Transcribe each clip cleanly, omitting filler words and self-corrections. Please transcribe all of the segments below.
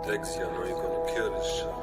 Dexy, I know you're gonna kill this shit.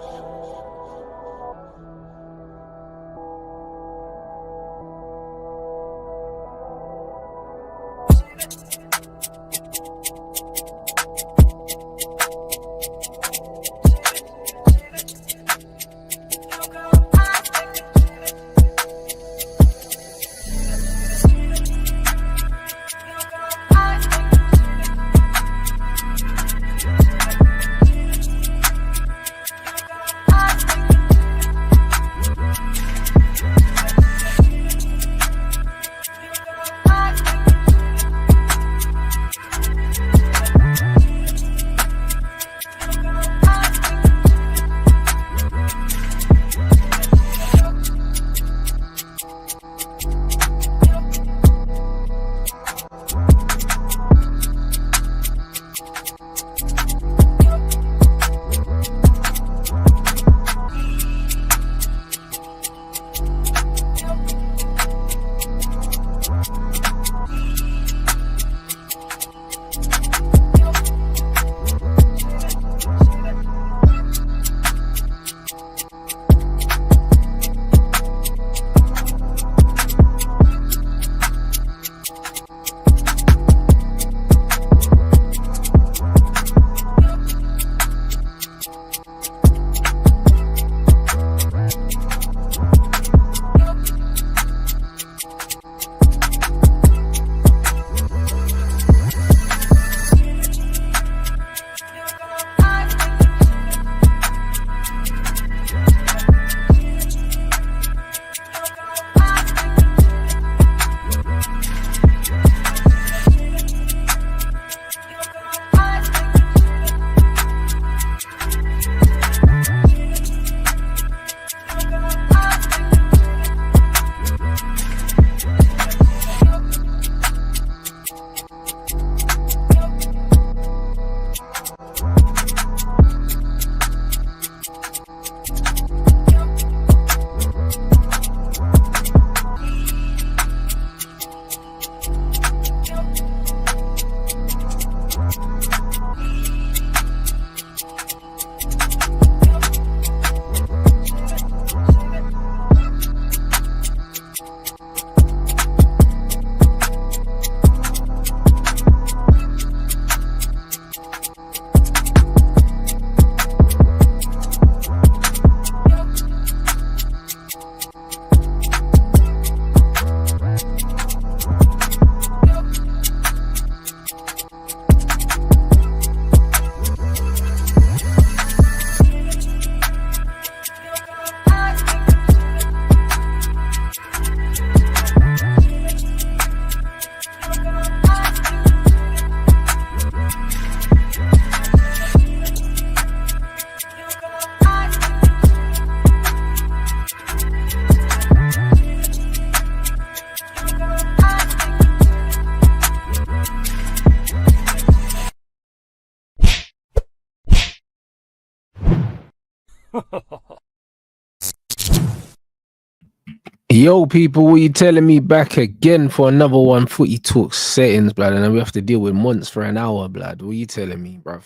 Yo, people, what you telling me? Back again for another one. Footy Talk settings, blood, and then we have to deal with MONTS for an hour, blood. What you telling me, bruv?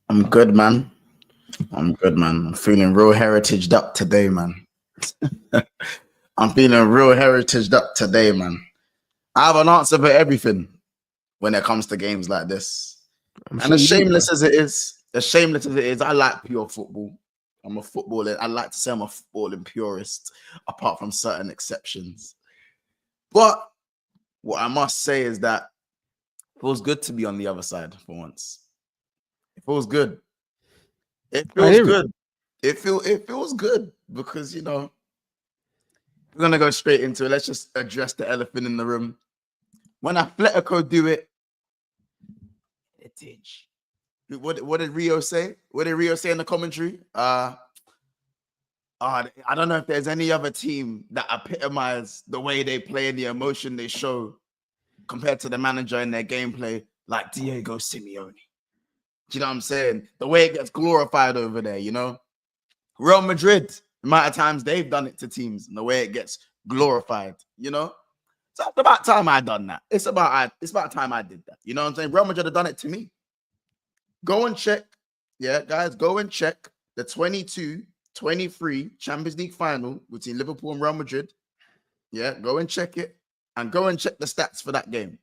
I'm good, man. I'm feeling real heritaged up today, man. I'm feeling real heritaged up today, man. I have an answer for everything when it comes to games like this. And as shameless as it is, I like pure football. I'm a footballer. I like to say I'm a footballing purist, apart from certain exceptions. But what I must say is that it feels good to be on the other side for once. It feels good. It feels good. It feels good because, you know, we're going to go straight into it. Let's just address the elephant in the room. When Atletico do it, what did Rio say? What did Rio say in the commentary? I don't know if there's any other team that epitomize the way they play and the emotion they show compared to the manager in their gameplay, like Diego Simeone. Do you know what I'm saying? The way it gets glorified over there, you know? Real Madrid, the amount of times they've done it to teams and the way it gets glorified, you know? It's about time I done that. It's about time I did that. You know what I'm saying? Real Madrid have done it to me. Go and check. Yeah, guys, go and check the 22-23 Champions League final between Liverpool and Real Madrid. Yeah, go and check it. And go and check the stats for that game.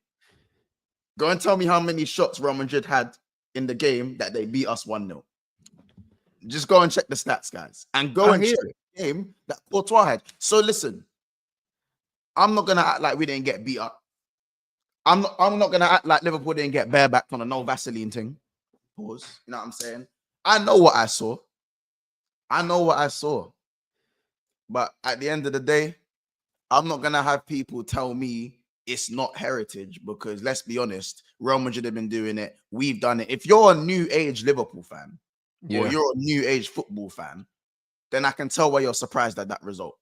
Go and tell me how many shots Real Madrid had in the game that they beat us 1-0. Just go and check the stats, guys. And go and check the game that Courtois had. So listen, I'm not gonna act like we didn't get beat up. I'm not gonna act like Liverpool didn't get barebacked on a no Vaseline thing. Pause. You know what I'm saying? I know what I saw. But at the end of the day, I'm not gonna have people tell me it's not heritage, because let's be honest, Real Madrid have been doing it. We've done it. If you're a new age Liverpool fan, or you're a new age football fan, then I can tell why you're surprised at that result.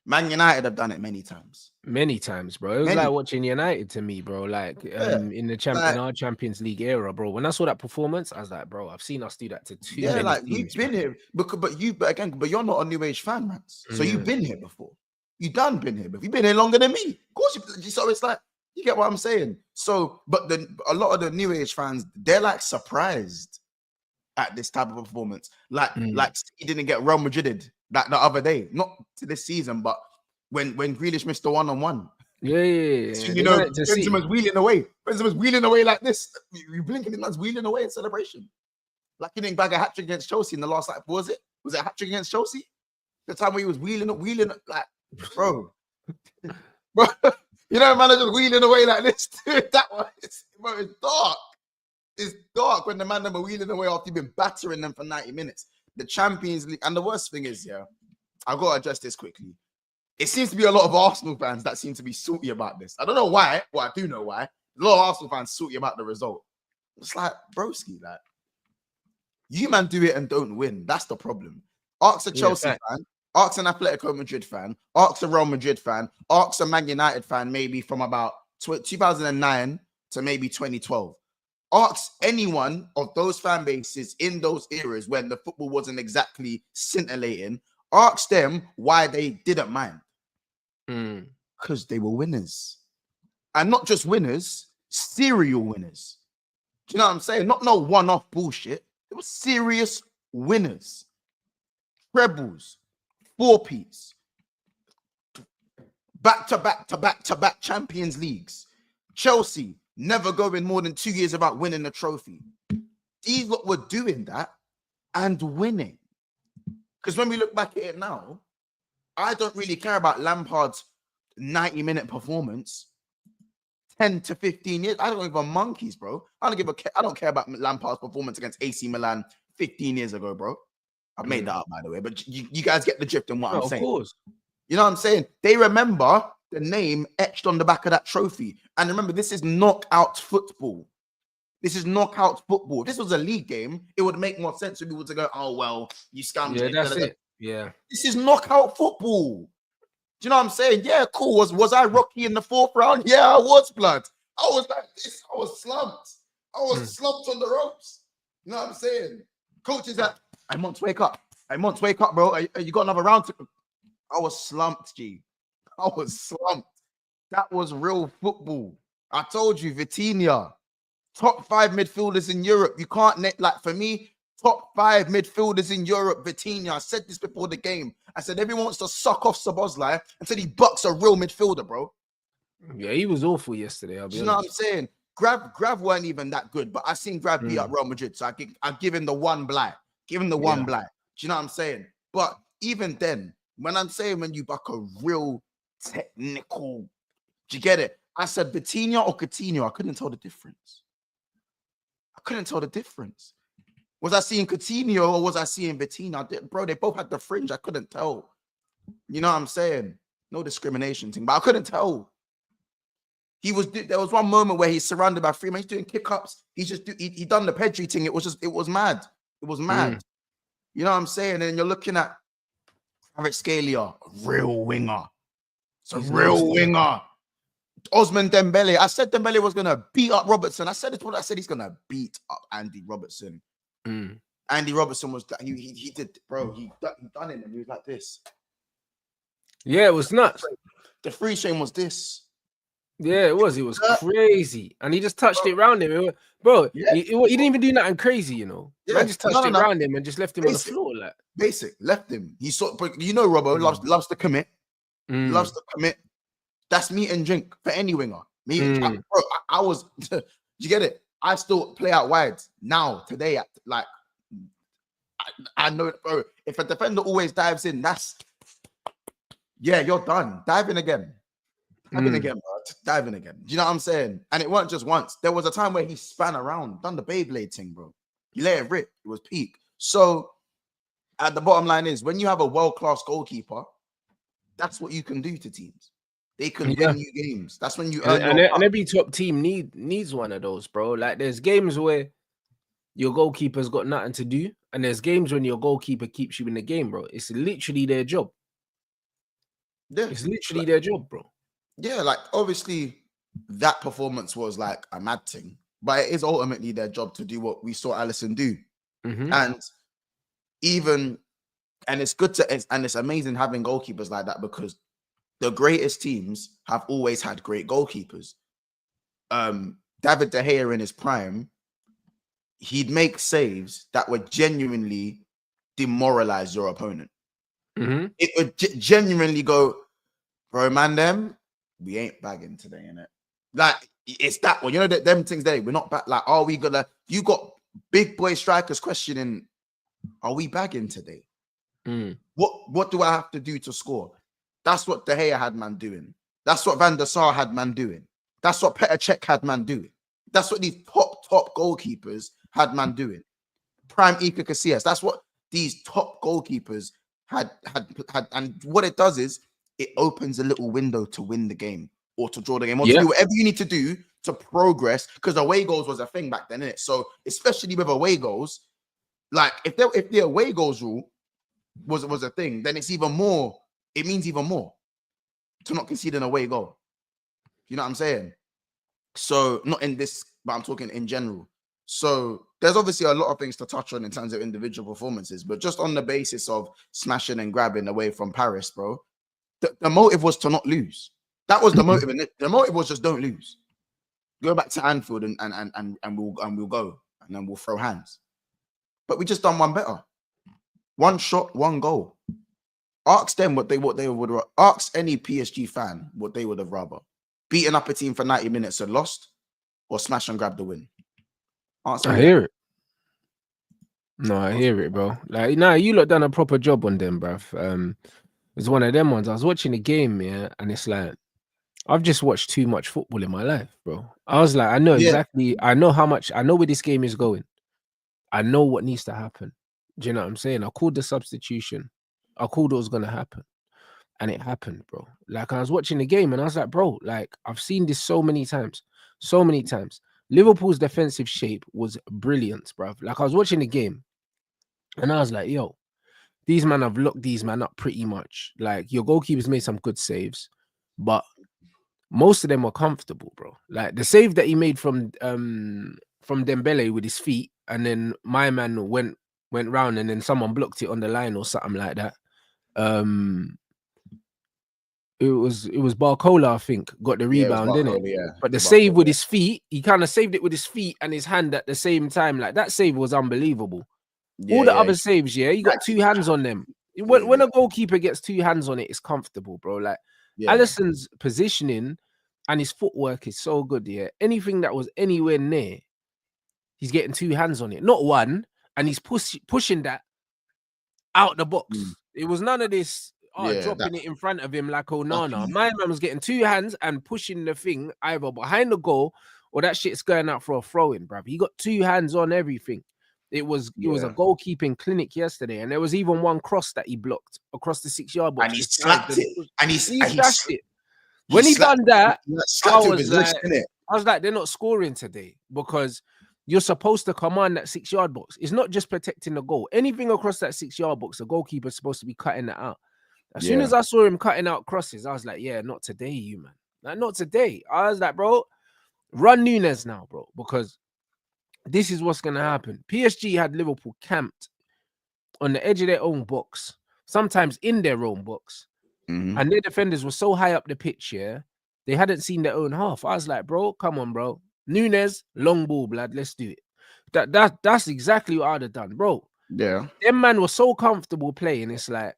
Man United have done it many times. Many times, bro. It was like watching United to me, bro. Like in our Champions League era, bro. When I saw that performance, I was like, bro, I've seen us do that to too many teams. We've been here, but you're not a new age fan, man. So you've been here before. You've been here, but you've been here longer than me. Of course, so it's like, you get what I'm saying. So, but a lot of the new age fans, they're like surprised at this type of performance. Like he didn't get Real Madrid that the other day, not to this season, but when Grealish missed the 1-on-1. Yeah. You know, Benzema's wheeling away. Benzema's wheeling away like this. You blinking, man's wheeling away in celebration. Like he didn't bag a hat trick against Chelsea in the last, like, was it a hat trick against Chelsea? The time where he was wheeling, like, bro. You know, man, just wheeling away like this. That one, it's dark. It's dark when the man them are wheeling away after you've been battering them for 90 minutes. The Champions League, and the worst thing is, I've got to address this quickly. It seems to be a lot of Arsenal fans that seem to be salty about this. I don't know why. Well, I do know why. A lot of Arsenal fans salty about the result. It's like, broski, like, you man do it and don't win. That's the problem. Ask a Chelsea fan, ask an Atletico Madrid fan, ask a Real Madrid fan, ask a Man United fan, maybe from about 2009 to maybe 2012. Ask anyone of those fan bases in those eras when the football wasn't exactly scintillating. Ask them why they didn't mind. Because they were winners. And not just winners, serial winners. Do you know what I'm saying? Not no one-off bullshit. They were serious winners. Trebles, 4-peats, back-to-back Champions Leagues. Chelsea never going more than 2 years without winning a trophy. These lot were doing that and winning. Because when we look back at it now, I don't really care about Lampard's 90-minute performance. 10 to 15 years. I don't give a monkeys, bro. I don't care about Lampard's performance against AC Milan 15 years ago, bro. I've made that up, by the way. But you guys get the drift in what I'm saying. Of course. You know what I'm saying? They remember the name etched on the back of that trophy. And remember, this is knockout football. This is knockout football. If this was a league game, it would make more sense for people to go, oh, well, you scammed it. Yeah, that's it. Yeah. This is knockout football. Do you know what I'm saying? Yeah, cool. Was I Rocky in the 4th round? Yeah, I was, blood. I was like this. I was slumped. I was slumped on the ropes. You know what I'm saying? Coach is like, I want to wake up. Wake up, bro. You got another round to... I was slumped, G. I was slumped. That was real football. I told you, Vitinha, top 5 midfielders in Europe. You can't, like, for me, top 5 midfielders in Europe, Vitinha. I said this before the game. I said everyone wants to suck off Szoboszlai until he bucks a real midfielder, bro. Yeah, he was awful yesterday. Do you know what I'm saying? Grav weren't even that good, but I seen Grav beat up Real Madrid, so I give him the one blight. Give him the one blight. Do you know what I'm saying? But even then, when I'm saying when you buck a real technical, do you get it? I said Vitinha or Coutinho. I couldn't tell the difference. Was I seeing Coutinho or was I seeing Vitinha? Bro, they both had the fringe. I couldn't tell. You know what I'm saying? No discrimination thing, but I couldn't tell. There was one moment where he's surrounded by 3 men. He's doing kick-ups. He done the Pedri thing. It was mad. It was mad. You know what I'm saying? And you're looking at Kvaratskhelia, a real winger. It's a real winger. Osman Dembele. I said Dembele was going to beat up Robertson. I said he's going to beat up Andy Robertson. Andy Robertson was, he did, bro, he done it and he was like this. Yeah, it was nuts. The free shame was this. Yeah, it was. It was crazy, and he just touched it round him, bro. Yeah. He didn't even do nothing crazy, you know. Yeah. Man just touched it round him and just left him on the floor, like basic. Left him. He saw, but you know, Robbo loves to commit. Loves to commit. That's meat and drink for any winger. I was. You get it? I still play out wide now today. Like I know, bro. If a defender always dives in, you're done. Dive in again. Dive in again, bro. Dive in again. Do you know what I'm saying? And it weren't just once. There was a time where he span around, done the Beyblade thing, bro. He let it rip. It was peak. So, at the bottom line is, when you have a world-class goalkeeper, that's what you can do to teams. They can win you games. That's when you earn and every top team needs one of those, bro. Like, there's games where your goalkeeper's got nothing to do, and there's games when your goalkeeper keeps you in the game, bro. It's literally their job. Yeah. It's literally their job, bro. Yeah, like obviously that performance was like a mad thing, but it is ultimately their job to do what we saw Alisson do. And it's good and it's amazing having goalkeepers like that, because the greatest teams have always had great goalkeepers. David De Gea in his prime, he'd make saves that would genuinely demoralize your opponent. It would genuinely go, bro, man, them, we ain't bagging today, innit? Like, it's that one. You know, that them things there, we're not back. Like, are we gonna, you got big boy strikers questioning, are we bagging today? What do I have to do to score? That's what De Gea had man doing. That's what Van der Sar had man doing. That's what Petr Cech had man doing. That's what these top goalkeepers had man doing. Prime Iker Casillas. That's what these top goalkeepers had. And what it does is it opens a little window to win the game or to draw the game or to do whatever you need to do to progress. Because away goals was a thing back then, innit? So especially with away goals, like if the away goals rule was a thing, then it's even more. It means even more to not concede an away goal. You know what I'm saying? So not in this, but I'm talking in general. So there's obviously a lot of things to touch on in terms of individual performances, but just on the basis of smashing and grabbing away from Paris, bro, the motive was to not lose. That was the motive. And the motive was just don't lose. Go back to Anfield and we'll go, and then we'll throw hands. But we just done one better. One shot, one goal. Ask them what they would ask any PSG fan what they would have rather. Beaten up a team for 90 minutes and lost, or smash and grab the win. I hear it. No, I hear it, bro. Like, nah, you lot done a proper job on them, bruv. It's one of them ones. I was watching the game, and it's like, I've just watched too much football in my life, bro. I was like, I know exactly, I know where this game is going. I know what needs to happen. Do you know what I'm saying? I called the substitution. I called what was going to happen. And it happened, bro. Like, I was watching the game and I was like, bro, like, I've seen this so many times. So many times. Liverpool's defensive shape was brilliant, bro. Like, I was watching the game and I was like, yo, these men have locked these men up pretty much. Like, your goalkeepers made some good saves, but most of them were comfortable, bro. Like, the save that he made from Dembele with his feet, and then my man went round and then someone blocked it on the line or something like that. It was Barcola, I think, got the rebound, didn't it? Yeah. But the save with his feet, he kind of saved it with his feet and his hand at the same time. Like, that save was unbelievable. All the other saves, he got two hands on them. When a goalkeeper gets two hands on it, it's comfortable, bro. Like, Alisson's positioning and his footwork is so good, Anything that was anywhere near, he's getting two hands on it, not one, and he's pushing that out the box. It was none of this dropping it in front of him like Onana. My man was getting two hands and pushing the thing either behind the goal or that shit's going out for a throw-in, bruv. He got two hands on everything. It was a goalkeeping clinic yesterday, and there was even one cross that he blocked across the 6-yard box. And he slapped it. And he slashed it. When he done that, I was like, they're not scoring today because you're supposed to command that 6-yard box. It's not just protecting the goal. Anything across that 6-yard box, the goalkeeper's supposed to be cutting that out. As soon as I saw him cutting out crosses, I was like, yeah, not today, you man. Like, not today. I was like, bro, run Nunes now, bro, because this is what's going to happen. PSG had Liverpool camped on the edge of their own box, sometimes in their own box, and their defenders were so high up the pitch, yeah, they hadn't seen their own half. I was like, bro, come on, bro. Nunes, long ball, blood. Let's do it. That's exactly what I'd have done, bro. Yeah. Them man was so comfortable playing. It's like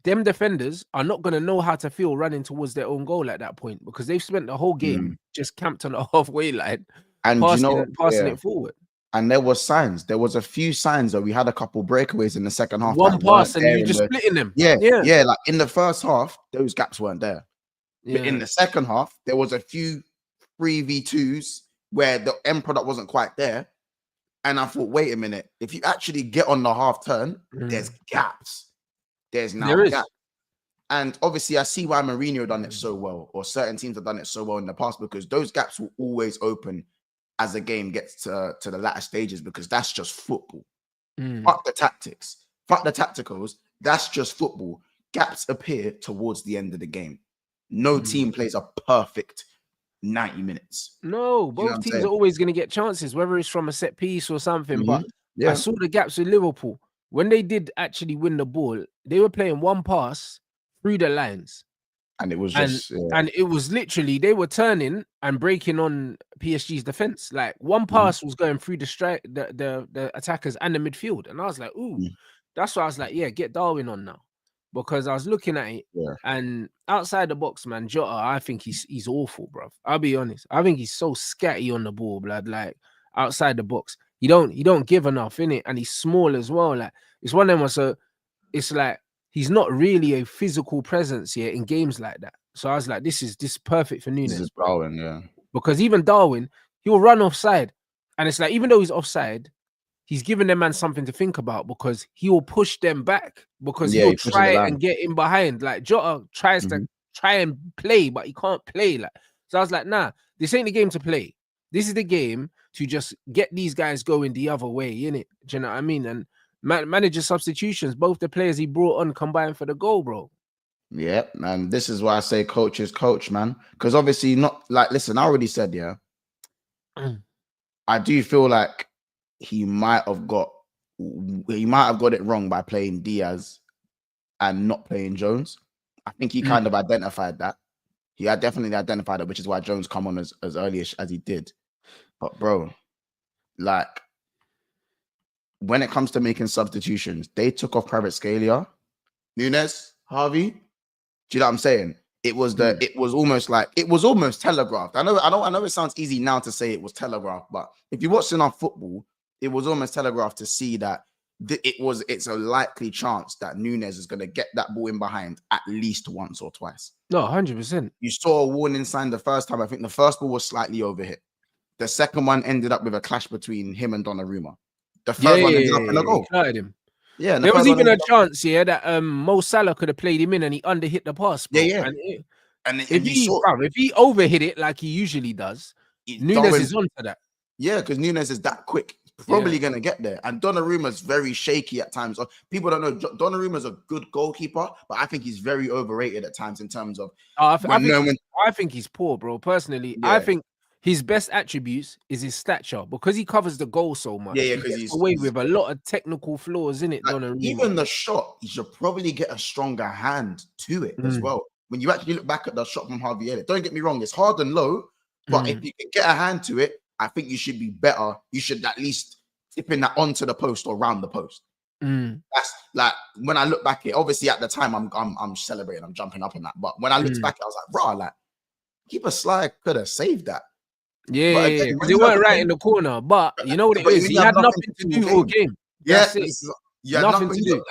them defenders are not gonna know how to feel running towards their own goal at that point because they've spent the whole game just camped on the halfway line And passing it forward. And there was signs. There was a few signs that we had a couple breakaways in the second half. One pass and you just splitting them. Yeah. Like in the first half, those gaps weren't there. Yeah. But in the second half, there was a few 3v2s where the end product wasn't quite there. And I thought, wait a minute, if you actually get on the half turn, there's gaps. There's now gaps. And obviously, I see why Mourinho done it so well, or certain teams have done it so well in the past, because those gaps will always open as the game gets to the latter stages, because that's just football. Fuck the tactics. Fuck the tacticals. That's just football. Gaps appear towards the end of the game. No team plays a perfect 90 minutes. No, both teams are always going to get chances, whether it's from a set piece or something. But I saw the gaps with Liverpool. When they did actually win the ball, they were playing one pass through the lines. And it was just... And it was literally, they were turning and breaking on PSG's defense. Like, one pass was going through the attackers and the midfield. And I was like, ooh. That's why I was like, yeah, get Darwin on now. Because I was looking at it, and outside the box, man, Jota, I think he's awful, bro. I'll be honest. I think he's so scatty on the ball, blood. Like, outside the box, he don't give enough in it, and he's small as well. Like, it's one of them. So it's like he's not really a physical presence here in games like that. So I was like, this is perfect for Nunes. This is Darwin, because even Darwin, he'll run offside, and it's like even though he's offside, he's giving them man something to think about, because he will push them back, because he'll try and get in behind. Like Jota tries to try and play, but he can't play. Like, so I was like, nah, this ain't the game to play. This is the game to just get these guys going the other way, innit? Do you know what I mean? And manager substitutions, both the players he brought on combined for the goal, bro. Yeah, and this is why I say coach is coach, man. Because obviously, not like, listen, I already said, I do feel like he might have got it wrong by playing Diaz and not playing Jones. I think he kind of identified that. He had definitely identified it, which is why Jones come on as early as he did. But bro, like, when it comes to making substitutions, they took off Kvaratskhelia, Nunes, Harvey. Do you know what I'm saying? It was almost telegraphed. I know it sounds easy now to say it was telegraphed, but if you watch enough football, it was almost telegraphed to see that it's a likely chance that Nunes is going to get that ball in behind at least once or twice. No, 100%. You saw a warning sign the first time. I think the first ball was slightly overhit. The second one ended up with a clash between him and Donnarumma. The third one ended up in a goal. Him. Yeah, there was even a chance here that Mo Salah could have played him in and he underhit the pass. Bro. Yeah. And if he overhit it like he usually does, Nunes is onto that. Yeah, because Nunes is that quick. Probably going to get there. And Donnarumma's very shaky at times. People don't know Donnarumma's a good goalkeeper, but I think he's very overrated at times in terms of... I think he's poor, bro. Personally, I think his best attributes is his stature, because he covers the goal so much. Yeah, because he's away with a lot of technical flaws in it. Like, even the shot, you should probably get a stronger hand to it as well. When you actually look back at the shot from Harvey Elliott, don't get me wrong, it's hard and low, but if you can get a hand to it, I think you should be better. You should at least tipping that onto the post or round the post. That's like, when I look back at it, obviously at the time I'm celebrating, I'm jumping up on that. But when I looked back, I was like, bro, like, keeper Sly could have saved that. Yeah, because it weren't right in the corner. But you know what it is? He had nothing to do all game. That's it. Nothing to do.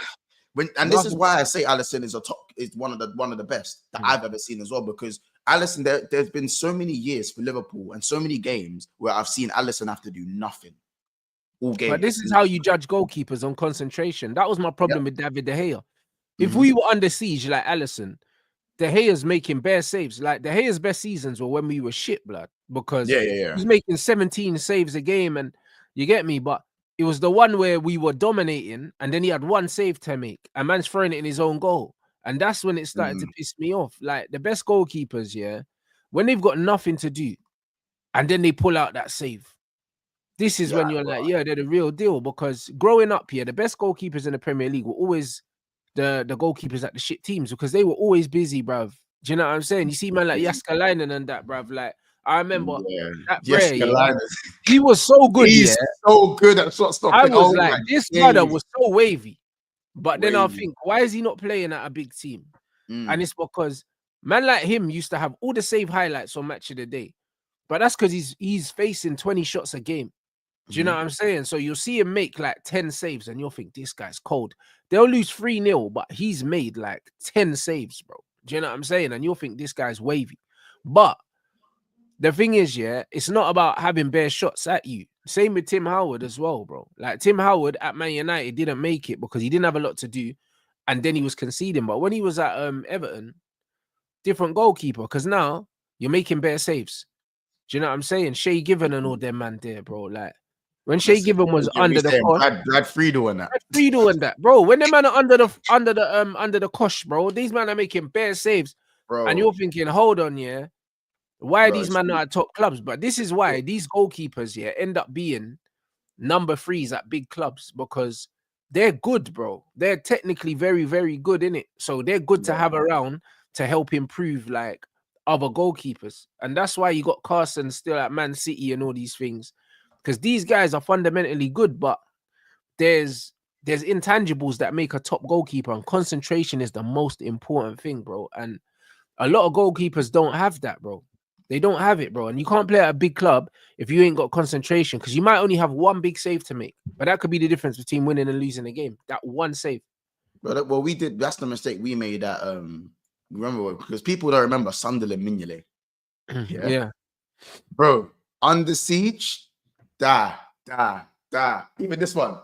This is why I say Alisson is one of the best that I've ever seen as well, because Alisson, there's been so many years for Liverpool and so many games where I've seen Alisson have to do nothing all game. But this is how you judge goalkeepers, on concentration. That was my problem with David De Gea. If we were under siege like Alisson, De Gea's making bare saves. Like, De Gea's best seasons were when we were shit, blood, because he was making 17 saves a game, and you get me. But it was the one where we were dominating, and then he had one save to make, and man's throwing it in his own goal. And that's when it started to piss me off. Like, the best goalkeepers, when they've got nothing to do, and then they pull out that save. This is when you're like, they're the real deal. Because growing up here, the best goalkeepers in the Premier League were always the goalkeepers at the shit teams because they were always busy, bruv. Do you know what I'm saying? You see, man, like Jaskalainen and that, bruv. Like, I remember that Bray, he was so good, He's so good at shot stopping. I was like, this brother was so wavy. But then I think, why is he not playing at a big team? And it's because man like him used to have all the save highlights on Match of the Day. But that's because he's facing 20 shots a game. Do you know what I'm saying? So you'll see him make like 10 saves and you'll think this guy's cold. They'll lose 3-0, but he's made like 10 saves, bro. Do you know what I'm saying? And you'll think this guy's wavy. But the thing is, yeah, it's not about having bare shots at you. Same with Tim Howard as well, bro. Like Tim Howard at Man United didn't make it because he didn't have a lot to do. And then he was conceding. But when he was at Everton, different goalkeeper. Because now you're making bare saves. Do you know what I'm saying? Shea Given and all them man there, bro. Like when Shea Given was under the cosh, Brad Friedel and that. Friedel and that, bro. When the man are under the cosh, bro, these men are making bare saves, bro. And you're thinking, hold on, yeah, why are these men not at top clubs? But this is why these goalkeepers, yeah, end up being number 3s at big clubs because they're good, bro. They're technically very, very good in it. So they're good to have around to help improve like other goalkeepers. And that's why you got Carson still at Man City and all these things. Because these guys are fundamentally good, but there's intangibles that make a top goalkeeper, and concentration is the most important thing, bro. And a lot of goalkeepers don't have that, bro. They don't have it, bro. And you can't play at a big club if you ain't got concentration, because you might only have one big save to make. But that could be the difference between winning and losing a game. That one save. But well, that's the mistake we made at remember, because people don't remember Sunderland Mignolet. Yeah. Bro, under siege, da. Even this one.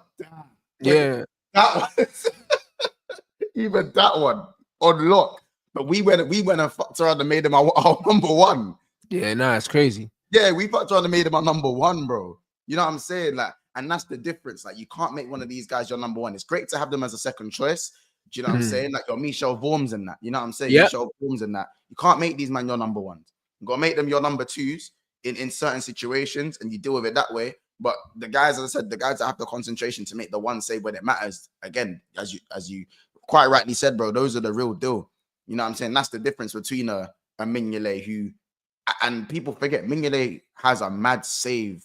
Yeah. That one. Even that one on lock. But we went and fucked around and made him our number 1. Yeah, nah, it's crazy. Yeah, we fucked around and made him our number 1, bro. You know what I'm saying? Like, and that's the difference. Like, you can't make one of these guys your number 1. It's great to have them as a second choice. Do you know what I'm saying? Like your Michel Vorms and that. You know what I'm saying? Yeah. Michel Vorms and that. You can't make these man your number 1s. You got to make them your number 2s in certain situations, and you deal with it that way. But the guys, as I said, the guys that have the concentration to make the one save when it matters, again, as you quite rightly said, bro, those are the real deal. You know what I'm saying? That's the difference between a Mignolet who, and people forget, Mignolet has a mad save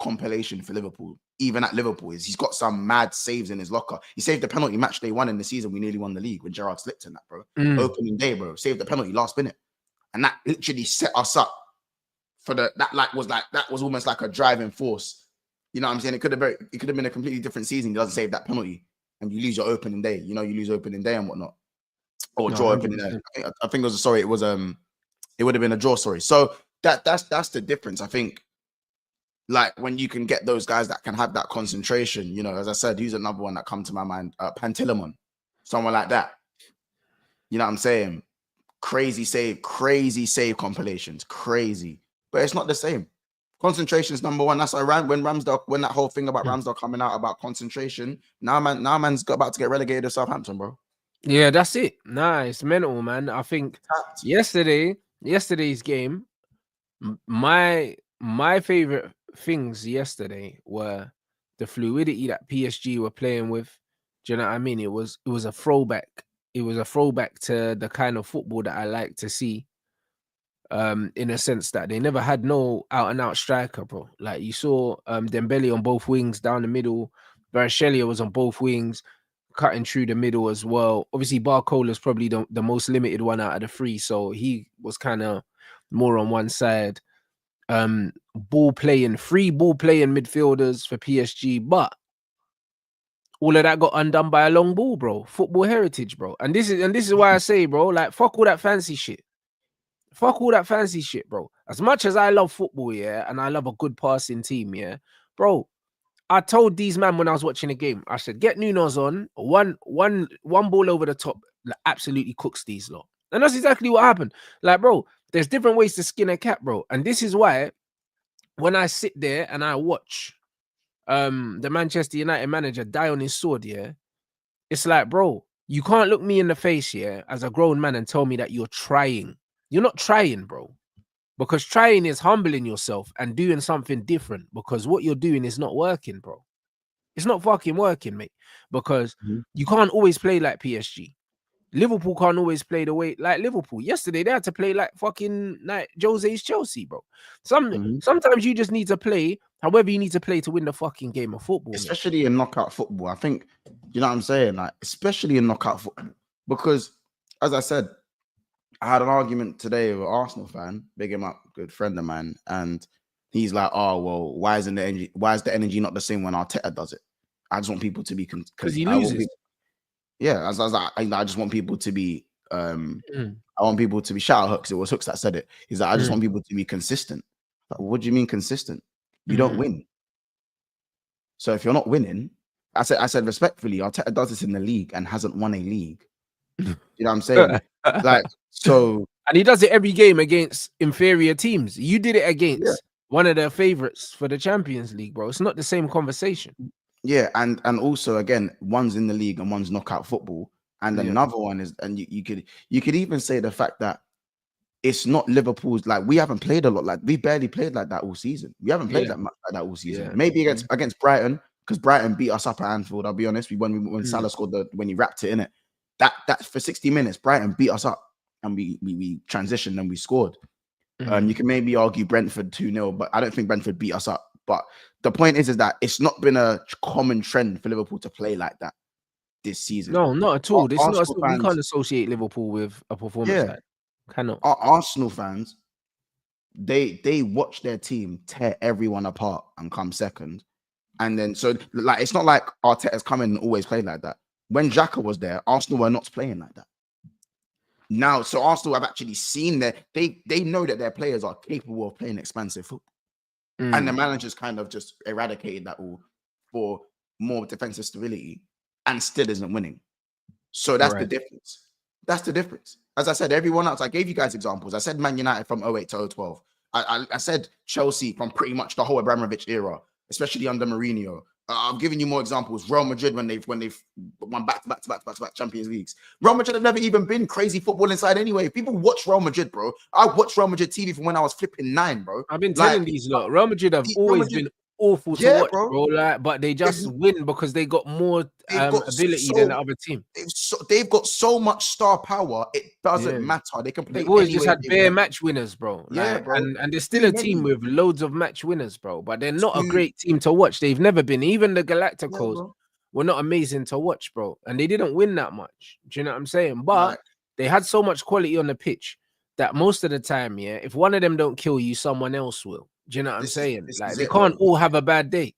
compilation for Liverpool. Even at Liverpool, he's got some mad saves in his locker. He saved the penalty match day 1 in the season. We nearly won the league when Gerrard slipped in that, bro. Opening day, bro. Saved the penalty last minute. And that literally set us up for that was almost like a driving force. You know what I'm saying? It could have been a completely different season. He doesn't save that penalty and you lose your opening day. You know, you lose opening day and whatnot. Or draw opening day. I think it would have been a draw, sorry. So that's the difference. I think, like, when you can get those guys that can have that concentration, you know, as I said, who's another one that come to my mind? Pantilimon, someone like that. You know what I'm saying? Crazy save compilations, crazy. But it's not the same. Concentration is number 1. That's when that whole thing about Ramsdale coming out about concentration. Now man's about to get relegated to Southampton, bro. Yeah, that's it. Nah, it's mental, man. I think yesterday's game, my favorite things yesterday were the fluidity that PSG were playing with. Do you know what I mean? It was a throwback. It was a throwback to the kind of football that I like to see. In a sense that they never had no out and out striker, bro. Like you saw Dembele on both wings down the middle. Varashelia was on both wings, cutting through the middle as well. Obviously, Barcola's probably the most limited one out of the 3, so he was kind of more on one side. Free ball playing midfielders for PSG, but all of that got undone by a long ball, bro. Football heritage, bro. And this is why I say, bro, like, fuck all that fancy shit. Fuck all that fancy shit, bro. As much as I love football, yeah, and I love a good passing team, yeah, bro. I told these men when I was watching the game, I said, get Nunes on, one ball over the top, like, absolutely cooks these lot. And that's exactly what happened. Like, bro, there's different ways to skin a cat, bro. And this is why when I sit there and I watch the Manchester United manager die on his sword, yeah, it's like, bro, you can't look me in the face, yeah, as a grown man and tell me that you're trying. You're not trying, bro. Because trying is humbling yourself and doing something different, because what you're doing is not working, bro. It's not fucking working, mate, because Mhm. you can't always play like PSG. Liverpool can't always play the way like Liverpool. Yesterday they had to play like fucking like Jose's Chelsea, bro. Sometimes you just need to play however you need to play to win the fucking game of football, mate. Especially in knockout football. I think, you know what I'm saying? Like, especially in knockout football. Because, as I said, I had an argument today with an Arsenal fan, big him up, good friend of mine, and he's like, "Oh well, why is the energy not the same when Arteta does it? I just want people to be Because he loses. Yeah, as like, I just want people to be Mm. I want people to be shout out Hooks. It was Hooks that said it. He's like, I just Mm. want people to be consistent. Like, what do you mean consistent? You don't win. So if you're not winning, I said respectfully, Arteta does this in the league and hasn't won a league. You know what I'm saying? Like, so, and he does it every game against inferior teams. You did it against one of their favorites for the Champions League, bro. It's not the same conversation. Yeah, and also again, one's in the league and one's knockout football, and another one is, and you could even say the fact that it's not Liverpool's, like, we haven't played a lot, like we barely played like that all season. We haven't played that much like that all season. Maybe against Brighton, because Brighton beat us up at Anfield. I'll be honest, when Salah scored when he wrapped it in it, that for 60 minutes, Brighton beat us up and we transitioned and we scored. You can maybe argue Brentford 2-0, but I don't think Brentford beat us up. But the point is that it's not been a common trend for Liverpool to play like that this season. No, not at all. We fans, can't associate Liverpool with a performance like that. Cannot. Our Arsenal fans, they watch their team tear everyone apart and come second. And then, so, like, it's not like Arteta's come in and always played like that. When Xhaka was there, Arsenal were not playing like that. Now, so Arsenal have actually seen that they know that their players are capable of playing expansive football. And the manager's kind of just eradicated that all for more defensive stability and still isn't winning. So that's the difference. That's the difference. As I said, everyone else, I gave you guys examples. I said Man United from 08 to 012. I said Chelsea from pretty much the whole Abramovich era, especially under Mourinho. I'm giving you more examples. Real Madrid when they've won back-to-back Champions Leagues. Real Madrid have never even been crazy football inside anyway. People watch Real Madrid, bro. I watched Real Madrid TV from when I was flipping 9, bro. I've been telling these lot. Real Madrid have always been awful to watch, bro. Like, but they just win because they got more ability than the other team. They've got so much star power, it doesn't matter. They can play. They've always just had bare match winners, bro. Like, bro. And they're still a team with loads of match winners, bro. But they're not a great team to watch. They've never been. Even the Galacticos were not amazing to watch, bro. And they didn't win that much. Do you know what I'm saying? But they had so much quality on the pitch that most of the time, if one of them don't kill you, someone else will. Do you know what I'm saying? Like, they can't all have a bad day.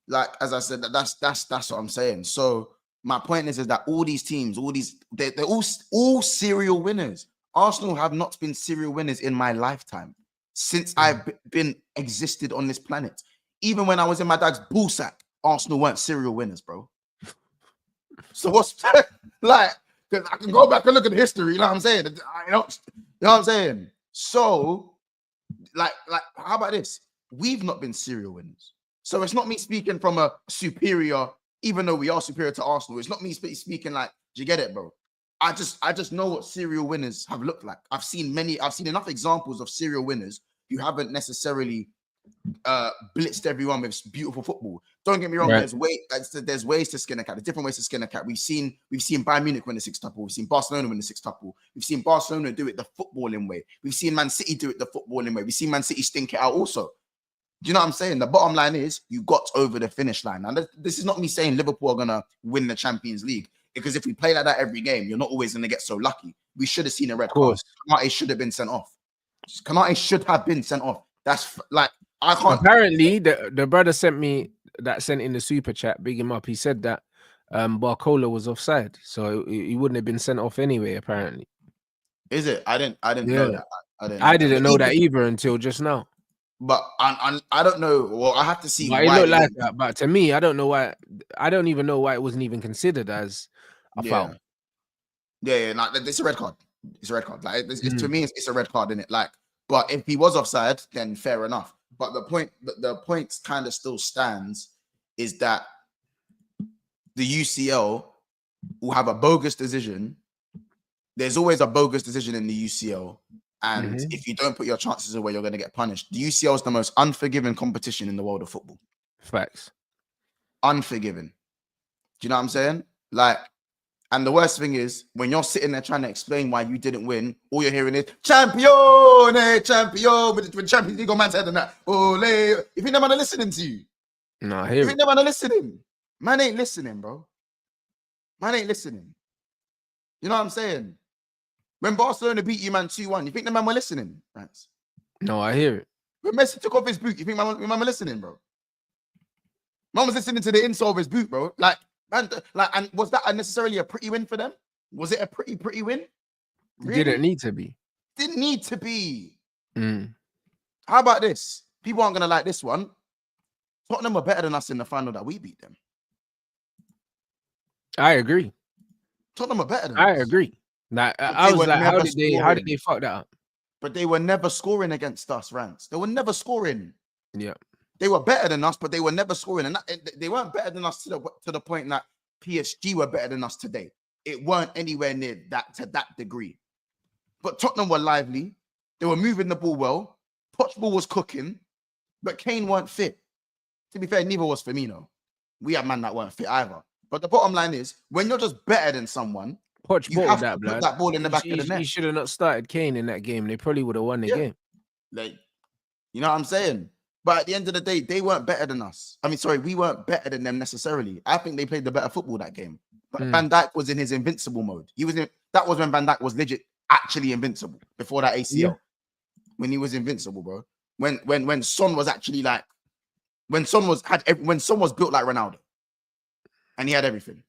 Like, as I said, that's what I'm saying. So my point is that all these teams, they're all serial winners. Arsenal have not been serial winners in my lifetime since I've been existed on this planet. Even when I was in my dad's ball sack, Arsenal weren't serial winners, bro. So what's like? Because I can go back and look at the history. You know what I'm saying? You know what I'm saying? So, like, how about this? We've not been serial winners. So it's not me speaking from a superior, even though we are superior to Arsenal. It's not me speaking like, do you get it, bro? I just know what serial winners have looked like. I've seen enough examples of serial winners who haven't necessarily blitzed everyone with beautiful football. Don't get me wrong. There's ways to skin a cat. There's different ways to skin a cat. We've seen Bayern Munich win the six-tuple. We've seen Barcelona win the six-tuple. We've seen Barcelona do it the footballing way. We've seen Man City do it the footballing way. We've seen Man City stink it out also. Do you know what I'm saying? The bottom line is you got over the finish line. And this is not me saying Liverpool are going to win the Champions League, because if we play like that every game, you're not always going to get so lucky. We should have seen a red card. Kanate should have been sent off. Kanate should have been sent off. That's like, I can't. Apparently, the brother sent in the super chat, big him up. He said that Barcola was offside, so he wouldn't have been sent off anyway. Apparently, is it? I didn't know that. I didn't know that either until just now. But I don't know. Well, I have to see. But it looked like that. But to me, I don't know why. I don't even know why it wasn't even considered as a foul. Yeah. Like, it's a red card. It's a red card. Like, to me, it's a red card, isn't it? Like, but if he was offside, then fair enough. But the point kind of still stands is that the UCL will have a bogus decision. There's always a bogus decision in the UCL. And if you don't put your chances away, you're going to get punished. The UCL is the most unforgiving competition in the world of football. Facts. unforgiving. Do you know what I'm saying? Like, and the worst thing is when you're sitting there trying to explain why you didn't win, all you're hearing is champion, champion, with Champions League on man's head and that. Ole. If you never listening to you, No, I if hear you it. never listening, man ain't listening, bro. Man ain't listening. You know what I'm saying? When Barcelona beat you, man, 2-1, you think the man were listening, Rants? No, I hear it. When Messi took off his boot, you think man were listening, bro? Man was listening to the insole of his boot, bro. Like, man, like, and was that necessarily a pretty win for them? Was it a pretty win? Really? Didn't need to be. Didn't need to be. Mm. How about this? People aren't gonna like this one. Tottenham were better than us in the final that we beat them. I agree. Tottenham were better than I us. agree. Like, But I they was were like, how never did they scoring. fuck that up? But they were never scoring against us, Rants. They were never scoring. Yeah. They were better than us, but they were never scoring. And they weren't better than us to the point that PSG were better than us today. It weren't anywhere near that to that degree. But Tottenham were lively. They were moving the ball well. Pochball was cooking, but Kane weren't fit. To be fair, neither was Firmino. We had men that weren't fit either. But the bottom line is, when you're just better than someone, Poch you have to that, put blood. that ball in the back of the net. He should have not started Kane in that game. They probably would have won the game. Like, you know what I'm saying? But at the end of the day, they weren't better than us. I mean, sorry, we weren't better than them necessarily. I think they played the better football that game. But Van Dijk was in his invincible mode. That was when Van Dijk was legit actually invincible before that ACL. Yeah. When he was invincible, bro. When Son was actually like, when Son was built like Ronaldo, and he had everything.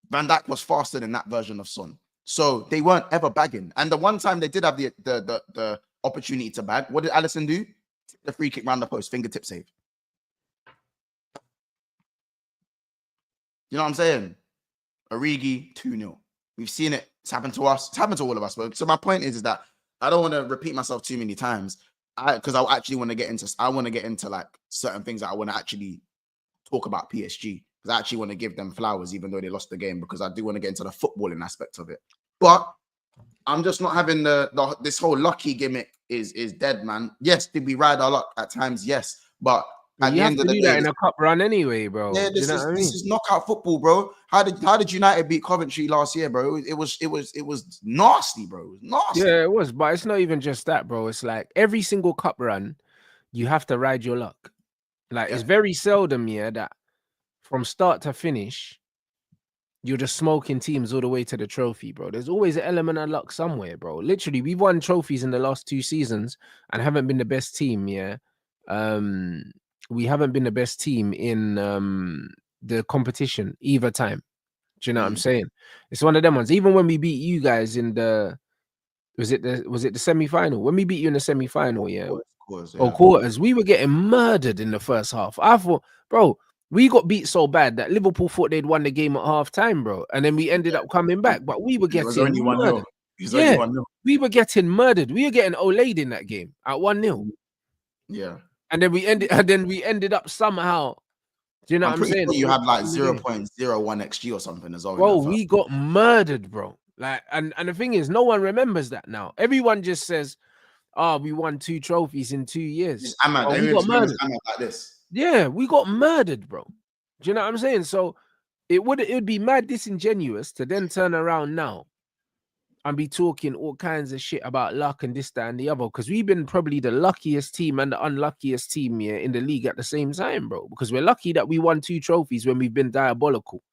Van Dijk was faster than that version of Son. So they weren't ever bagging. And the one time they did have the opportunity to bag, what did Alisson do? The free kick round the post, fingertip save. You know what I'm saying? Origi, 2-0. We've seen it. It's happened to us. It's happened to all of us. Bro. So my point is that I don't want to repeat myself too many times. Because I actually want to get into like certain things that I want to actually talk about PSG. Because I actually want to give them flowers, even though they lost the game, because I do want to get into the footballing aspect of it. But I'm just not having this whole lucky gimmick is dead, man. Yes, did we ride our luck at times? Yes, but at the end of the day, that in a cup run anyway, bro. Yeah, this is knockout football, bro. How did United beat Coventry last year, bro? It was nasty, bro. It was nasty. Yeah, it was, but it's not even just that, bro. It's like every single cup run, you have to ride your luck. Like it's very seldom, that from start to finish, you're just smoking teams all the way to the trophy, bro. There's always an element of luck somewhere, bro. Literally, we've won trophies in the last 2 seasons and haven't been the best team, we haven't been the best team in the competition either time. Do you know what I'm saying? It's one of them ones. Even when we beat you guys in the was it the semi-final? When we beat you in the semi-final, quarters, we were getting murdered in the first half. I thought, bro, we got beat so bad that Liverpool thought they'd won the game at half time, bro. And then we ended up coming back, but we were getting murdered. We were getting murdered. We were getting Olayed in that game at 1-0. Yeah. And then we ended up somehow. Do you know what I'm saying? Sure you had like 0.01 XG or something as well. Bro, we got murdered, bro. Like, and the thing is, no one remembers that now. Everyone just says, we won 2 trophies in 2 years. We got murdered. Like this. Yeah, we got murdered, bro. Do you know what I'm saying? So it would be mad disingenuous to then turn around now and be talking all kinds of shit about luck and this, that, and the other, because we've been probably the luckiest team and the unluckiest team in the league at the same time, bro. Because we're lucky that we won 2 trophies when we've been diabolical.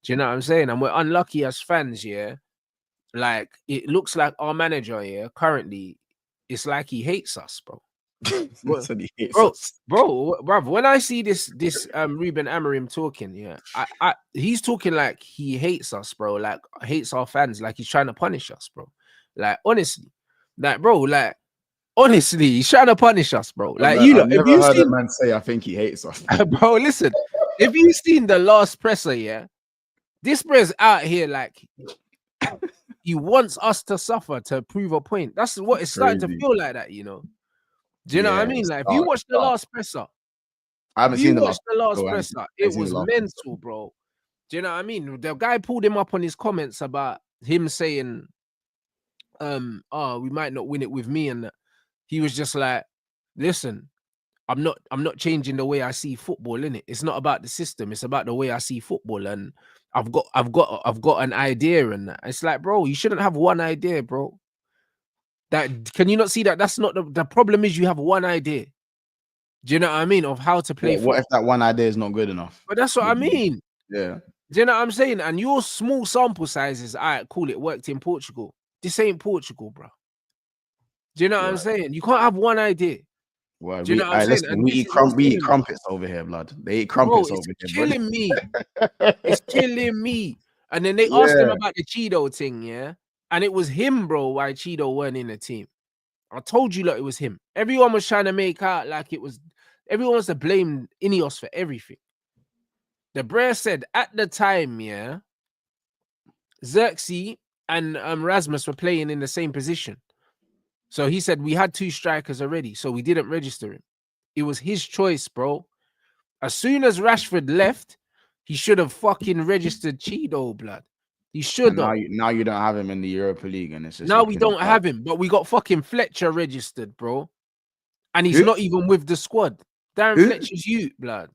Do you know what I'm saying? And we're unlucky as fans, Like, it looks like our manager, currently, it's like he hates us, bro. Bro, when I see this Ruben Amorim talking, he's talking like he hates us, bro. Like hates our fans, like he's trying to punish us, bro. Like honestly, he's trying to punish us, bro. Like I've never heard a man say I think he hates us, bro. Listen, if you've seen the last presser, this bro's out here like he wants us to suffer to prove a point. That's what it's starting to feel like that, Do you know what I mean? Like, if you watch the last presser, I haven't seen the last presser. It was mental, bro. Do you know what I mean? The guy pulled him up on his comments about him saying, we might not win it with me. And he was just like, listen, I'm not changing the way I see football, innit? It's not about the system, it's about the way I see football. And I've got an idea, and that. It's like, bro, you shouldn't have one idea, bro. That can you not see that that's not the problem is you have one idea. Do you know what I mean? Of how to play What football. if that one idea is not good enough? But that's what I mean. Yeah. Do you know what I'm saying? And your small sample sizes, I call it, worked in Portugal. This ain't Portugal, bro. Do you know what I'm saying? You can't have one idea. Well, Do you know what I'm saying? listen, And we this eat is what's killing me. crumpets over here, blood. They eat Bro, crumpets it's over here, killing me. It's killing me. And then they asked him about the Cheeto thing, yeah? And it was him, bro, why Cheeto weren't in the team. I told you, look, it was him. Everyone was trying to make out like it was, everyone wants to blame Ineos for everything. The Brer said at the time, yeah, Xerxes and Rasmus were playing in the same position. So he said we had 2 strikers already, so we didn't register him. It was his choice, bro. As soon as Rashford left, he should have fucking registered Cheeto, blood. He should have. Now you don't have him in the Europa League, and it's just now we don't have him, but we got fucking Fletcher registered, bro. And he's not even with the squad. Darren Fletcher's you, blood.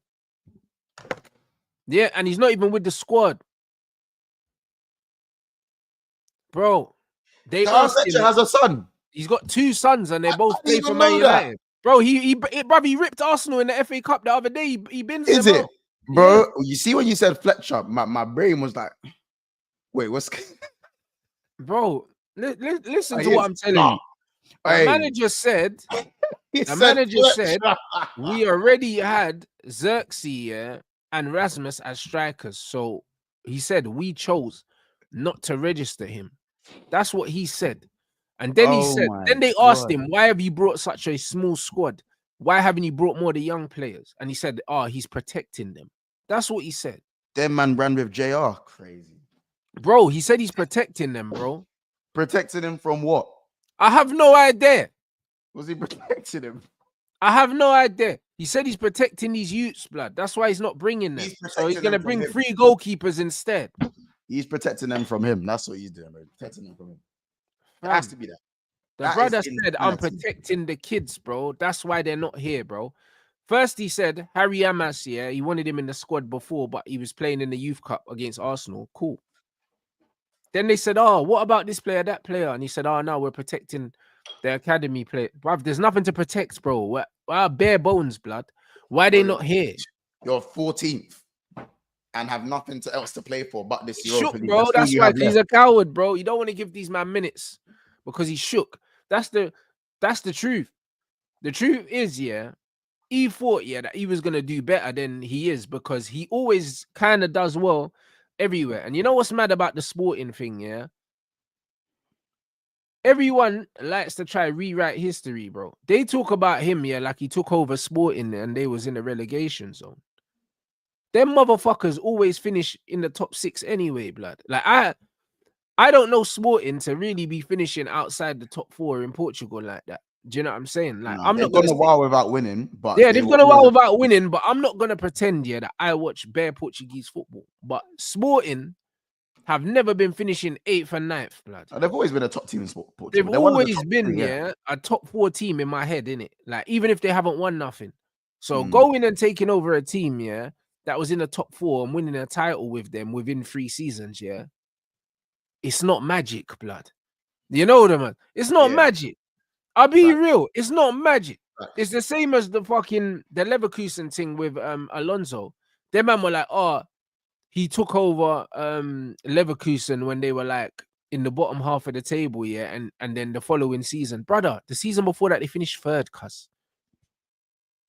Yeah, and he's not even with the squad. Bro, they asked Fletcher him. has a son. He's got 2 sons, and they both play for Man United. Bro, he ripped Arsenal in the FA Cup the other day. He bins them out. Bro? Yeah. You see when you said Fletcher, my brain was like, wait, what's... Bro, listen to what I'm telling you. The manager said, we already had Xerxes and Rasmus as strikers. So he said we chose not to register him. That's what he said. And then then they asked him, why have you brought such a small squad? Why haven't you brought more of the young players? And he said, he's protecting them. That's what he said. Them man ran with JR. Crazy. Bro, he said he's protecting them, bro. Protecting him from what? I have no idea. Was he protecting him? I have no idea. He said he's protecting these youths, blood. That's why he's not bringing them. So he's going to bring 3 goalkeepers instead. He's protecting them from him. That's what he's doing, bro. Protecting them from him. It has to be that. The brother said, I'm protecting the kids, bro. That's why they're not here, bro. First, he said, Harry Amas, yeah, he wanted him in the squad before, but he was playing in the Youth Cup against Arsenal. Cool. Then they said, what about this player, that player? And he said, no, we're protecting the academy player. Bruv, there's nothing to protect, bro. We're bare bones, blood. Why are they not here? You're 14th and have nothing else to play for but this Europa League. Bro, that's why he's a coward, bro. You don't want to give these man minutes because he's shook. That's the truth. The truth is, yeah, he thought, yeah, that he was gonna do better than he is because he always kind of does well everywhere. And you know what's mad about the sporting thing, yeah? Everyone likes to try rewrite history, bro. They talk about him, yeah, like he took over Sporting and they was in the relegation zone. Them motherfuckers always finish in the top 6 anyway, blood. Like I don't know Sporting to really be finishing outside the top 4 in Portugal like that. Do you know what I'm saying? Like I'm not gone a while without winning, but they've gone a while without winning. But I'm not gonna pretend, yeah, that I watch bare Portuguese football. But Sporting have never been finishing 8th and 9th, blood. They've always been a top team in Portugal. They've always been, yeah, a top 4 team in my head, innit? Like even if they haven't won nothing. So going and taking over a team, yeah, that was in the top 4 and winning a title with them within 3 seasons, yeah. It's not magic, blood. You know what I mean? It's not magic. I'll be real. It's not magic. It's the same as the Leverkusen thing with Alonso. Them man were like, he took over Leverkusen when they were like in the bottom half of the table, yeah, and then the following season, brother, the season before that they finished 3rd, cuz.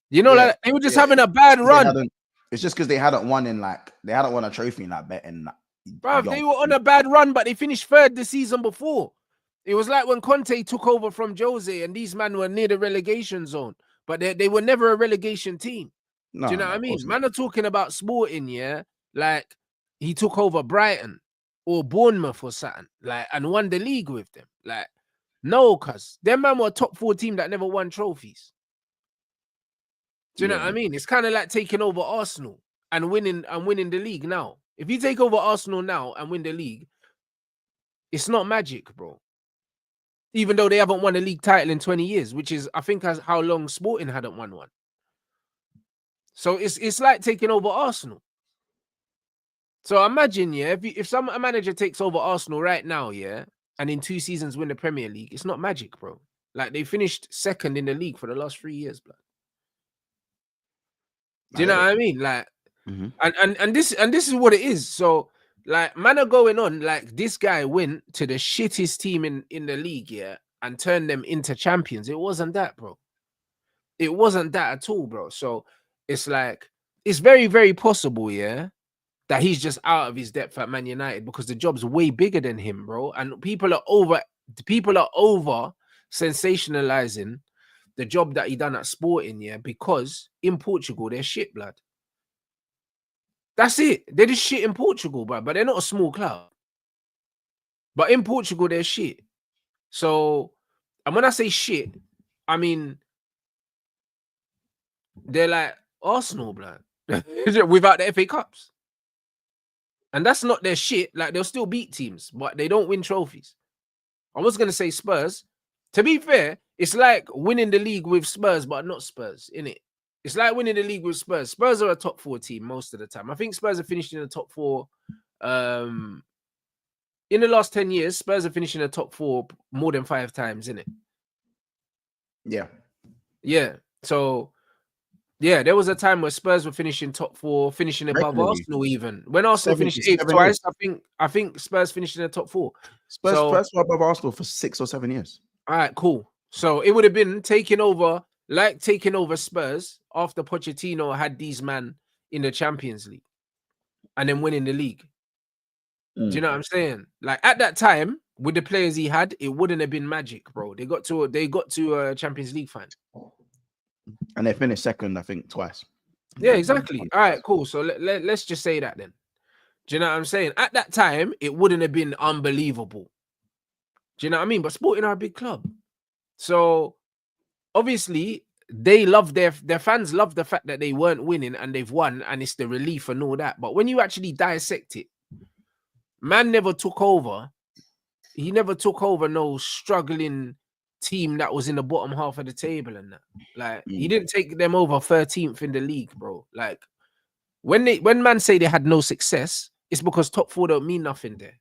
You know, like they were just having a bad run. It's just because they hadn't won a trophy in that bet. Bro, they were on a bad run, but they finished 3rd the season before. It was like when Conte took over from Jose and these men were near the relegation zone, but they were never a relegation team. Do you know what I mean? Man are talking about Sporting, yeah, like he took over Brighton or Bournemouth or something, like, and won the league with them. Like, no, cuz them man were a top 4 team that never won trophies. Do you know what I mean? It's kind of like taking over Arsenal and winning the league now. If you take over Arsenal now and win the league, it's not magic, bro. Even though they haven't won a league title in 20 years, which is, I think, how long Sporting hadn't won one. So it's like taking over Arsenal. So imagine, yeah, if some manager takes over Arsenal right now, yeah, and in 2 seasons win the Premier League, it's not magic, bro. Like they finished second in the league for the last 3 years, blood. Do you know what I mean? Like, and this is what it is. So, like, man are going on. Like, this guy went to the shittest team in the league, yeah, and turned them into champions. It wasn't that, bro. It wasn't that at all, bro. So it's like it's very, very possible, yeah, that he's just out of his depth at Man United because the job's way bigger than him, bro. And people are over sensationalizing the job that he done at Sporting, yeah, because in Portugal they're shit, blood. That's it. They're just shit in Portugal, bro. But they're not a small club. But in Portugal they're shit. So, and when I say shit, I mean they're like Arsenal, blood, without the FA Cups. And that's not their shit. Like, they'll still beat teams, but they don't win trophies. I was going to say Spurs. To be fair, it's like winning the league with Spurs, but not Spurs, innit? It's like winning the league with Spurs. Spurs are a top 4 team most of the time. I think Spurs have finished in the top 4. In the last 10 years, Spurs have finished in the top 4 more than 5 times, innit? Yeah. Yeah. So, yeah, there was a time where Spurs were finishing top 4, finishing above Arsenal even. When Arsenal finished 8th twice, I think Spurs finished in the top 4. Spurs were above Arsenal for 6 or 7 years. All right, cool. So it would have been taking over Spurs after Pochettino had these men in the Champions League and then winning the league. Do you know what I'm saying? Like, at that time, with the players he had, it wouldn't have been magic, bro. They got to a Champions League final. And they finished second, I think, twice. Yeah, exactly. All right, cool. So let's just say that then. Do you know what I'm saying? At that time, it wouldn't have been unbelievable. Do you know what I mean? But Sporting are a big club. So, obviously, they love their fans love the fact that they weren't winning and they've won, and it's the relief and all that. But when you actually dissect it, man never took over. He never took over no struggling team that was in the bottom half of the table and that. Like, he didn't take them over 13th in the league, bro. Like, when man say they had no success, it's because top 4 don't mean nothing there.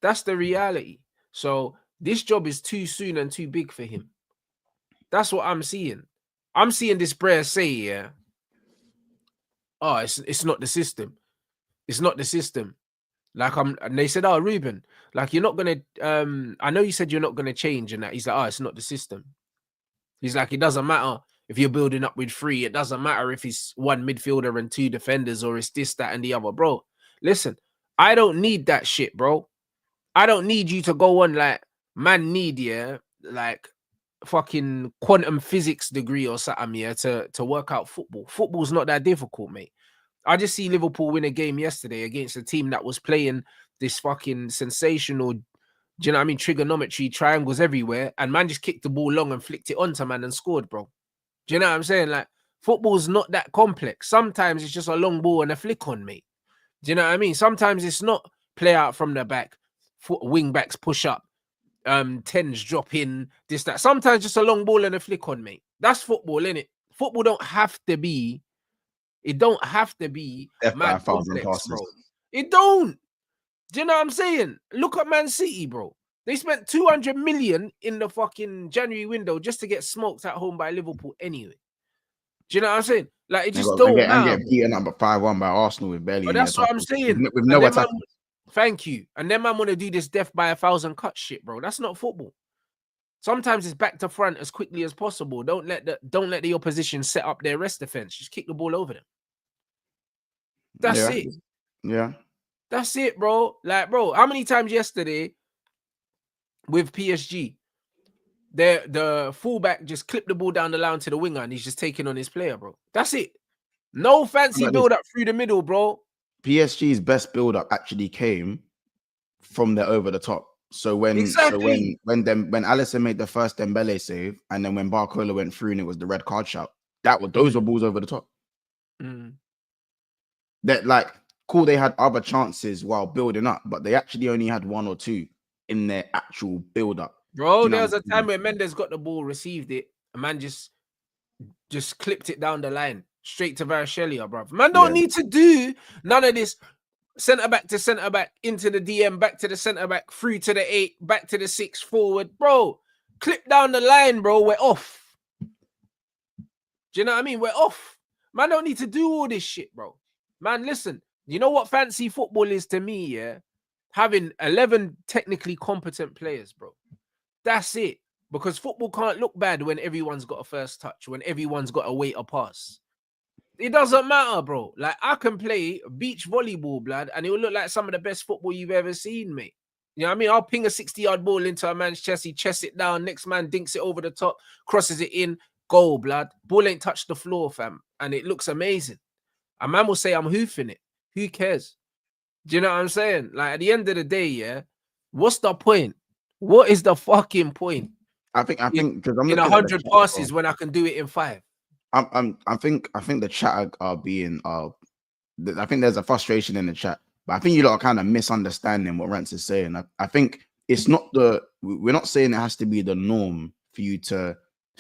That's the reality. So this job is too soon and too big for him. That's what I'm seeing. I'm seeing this prayer say, yeah, oh, it's not the system. It's not the system. Like, and they said, oh, Ruben, like, you're not gonna I know you said you're not gonna change and that. He's like, oh, it's not the system. He's like, it doesn't matter if you're building up with 3. It doesn't matter if it's 1 midfielder and 2 defenders or it's this, that, and the other. Bro, listen, I don't need that shit, bro. I don't need you to go on like man need, yeah, like fucking quantum physics degree or something, yeah, to work out football. Football's not that difficult, mate. I just see Liverpool win a game yesterday against a team that was playing this fucking sensational, do you know what I mean, trigonometry, triangles everywhere, and man just kicked the ball long and flicked it onto man and scored, bro. Do you know what I'm saying? Like, football's not that complex. Sometimes it's just a long ball and a flick on, mate. Do you know what I mean? Sometimes it's not play out from the back, wing backs push up, 10s drop in, this, that. Sometimes just a long ball and a flick on, mate. That's football, innit? Football don't have to be, it don't have to be mad complex, bro. It don't. Do you know what I'm saying? Look at Man City, bro. They spent 200 million in the fucking January window just to get smoked at home by Liverpool anyway. Do you know what I'm saying? Like, it just don't matter. And get beaten up by 5-1 by Arsenal with barely. But that's what I'm saying. With no attack. Thank you. And then man want to do this death by 1,000 cuts shit, bro. That's not football. Sometimes it's back to front as quickly as possible. Don't let the opposition set up their rest defense. Just kick the ball over them. That's it. Yeah. That's it, bro. Like, bro, how many times yesterday with PSG, the fullback just clipped the ball down the line to the winger and he's just taking on his player, bro. That's it. No fancy build up through the middle, bro. PSG's best build up actually came from the over the top. So when Alisson made the first Dembele save, and then when Barcola went through and it was the red card shout, those were balls over the top. That, like, cool, they had other chances while building up, but they actually only had 1 or 2 in their actual build up. Bro, there was a time where Mendes got the ball, received it, a man just just clipped it down the line straight to Varashelia, bro. Man don't need to do none of this centre back to centre back into the DM, back to the centre back, through to the 8, back to the 6, forward, bro. Clip down the line, bro. We're off. Do you know what I mean? We're off. Man don't need to do all this shit, bro. Man, listen. You know what fancy football is to me, yeah? Having 11 technically competent players, bro. That's it. Because football can't look bad when everyone's got a first touch, when everyone's got a wait a pass. It doesn't matter, bro. Like, I can play beach volleyball, blood, and it will look like some of the best football you've ever seen, mate. You know what I mean? I'll ping a 60-yard ball into a man's chest, he chests it down, next man dinks it over the top, crosses it in, goal, blood. Ball ain't touched the floor, fam, and it looks amazing. A man will say I'm hoofing it. Who cares? Do you know what I'm saying? Like, at the end of the day, yeah, what's the point? What is the fucking point? I think because I'm in 100 passes when I can do it in 5. I think the chat are being I think there's a frustration in the chat, but I think you lot are kind of misunderstanding what Rants is saying. I think it's not we're not saying it has to be the norm for you to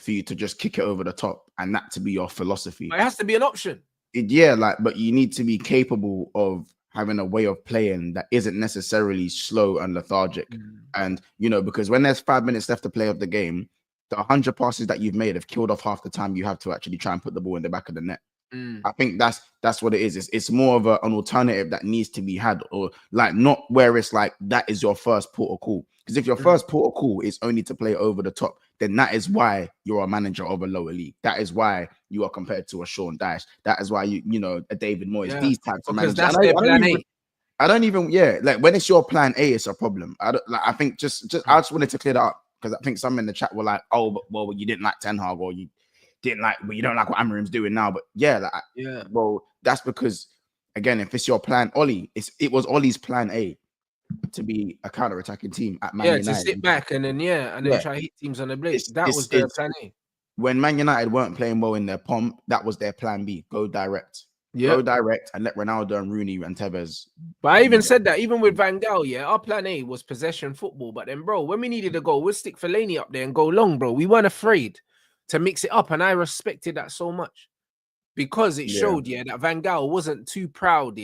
just kick it over the top and that to be your philosophy. It has to be an option. But you need to be capable of having a way of playing that isn't necessarily slow and lethargic. And, you know, because when there's 5 minutes left to play of the game, the 100 passes that you've made have killed off half the time you have to actually try and put the ball in the back of the net. I think that's what it is. It's more of an alternative that needs to be had, or like not where it's like that is your first port of call. Because if your first port of call is only to play over the top, then that is why you're a manager of a lower league. That is why you are compared to a Sean Dyche. That is why you know a David Moyes. These types of managers. That's their plan A. I don't even like when it's your plan A, it's a problem. I think just I just wanted to clear that up because I think some in the chat were like, oh, but well, you didn't like Ten Hag, or you didn't like, but you don't like what Amarim's doing now. But well, that's because again, if it's your plan, it was Ollie's plan A to be a counter-attacking team at Man United. To sit back and then try to hit teams on the blade. That was their plan A. When Man United weren't playing well in their pomp, that was their plan B. Go direct. Go direct and let Ronaldo and Rooney and Tevez. But I even said that, even with Van Gaal, our plan A was possession football. But then, bro, when we needed a goal, we'd stick Fellaini up there and go long, bro. We weren't afraid to mix it up. And I respected that so much because it showed, that Van Gaal wasn't too proud,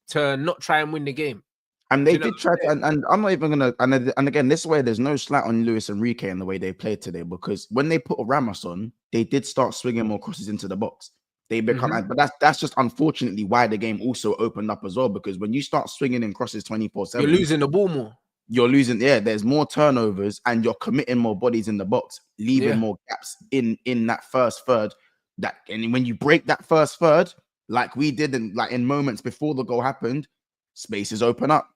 to not try and win the game. And they did try to, and I'm not even gonna, and again, this way there's no slight on Luis Enrique and the way they played today, because when they put Ramos on, they did start swinging more crosses into the box. They become, but that's just unfortunately why the game also opened up as well, because when you start swinging in crosses 24/7, you're losing the ball more. You're losing, there's more turnovers and you're committing more bodies in the box, leaving more gaps in that first third. And when you break that first third, like we did in moments before the goal happened, spaces open up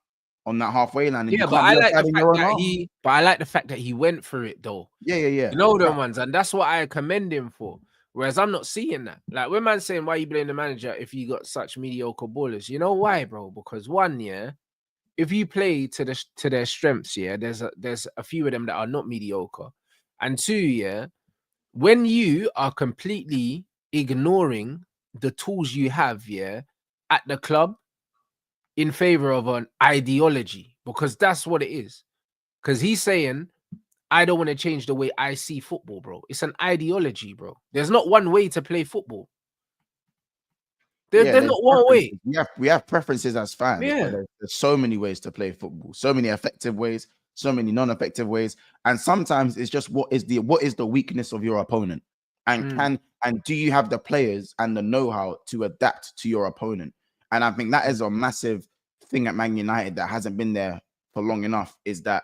on that halfway line. And but I like the fact that he went through it though. You know them ones, and that's what I commend him for. Whereas I'm not seeing that. Like when man's saying, why you blame the manager if you got such mediocre ballers? You know why, bro? Because one, if you play to their strengths, there's a few of them that are not mediocre. And two, when you are completely ignoring the tools you have, at the club in favor of an ideology, because that's what it is. Because he's saying, I don't want to change the way I see football, bro. It's an ideology, bro. There's not one way to play football. There's not one way. We have preferences as fans. But there's so many ways to play football. So many effective ways, so many non-effective ways. And sometimes it's just what is the weakness of your opponent? And do you have the players and the know-how to adapt to your opponent? And I think that is a massive thing at Man United that hasn't been there for long enough, is that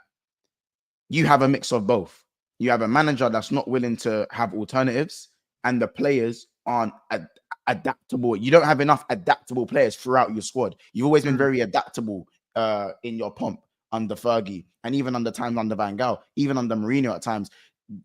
you have a mix of both. You have a manager that's not willing to have alternatives, and the players aren't adaptable. You don't have enough adaptable players throughout your squad. You've always been very adaptable in your pomp under Fergie, and even under times under Van Gaal, even under Mourinho at times,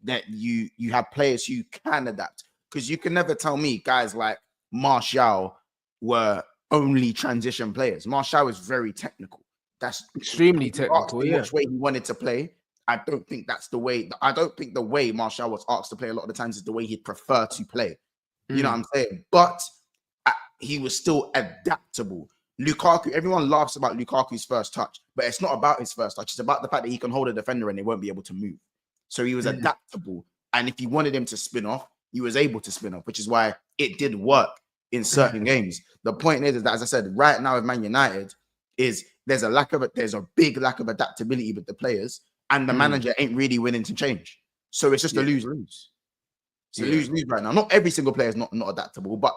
that you have players who can adapt. Because you can never tell me guys like Martial were only transition players. Martial is very technical. That's extremely technical. Which way he wanted to play. I don't think that's the way. I don't think the way Martial was asked to play a lot of the times is the way he'd prefer to play. You know what I'm saying? But he was still adaptable. Lukaku, everyone laughs about Lukaku's first touch, but it's not about his first touch. It's about the fact that he can hold a defender and they won't be able to move. So he was adaptable. And if you wanted him to spin off, he was able to spin off, which is why it did work in certain games. The point is that, as I said, right now with Man United, there's a big lack of adaptability with the players, and the manager ain't really willing to change. So it's just a lose-lose. It's a lose-lose right now. Not every single player is not adaptable, but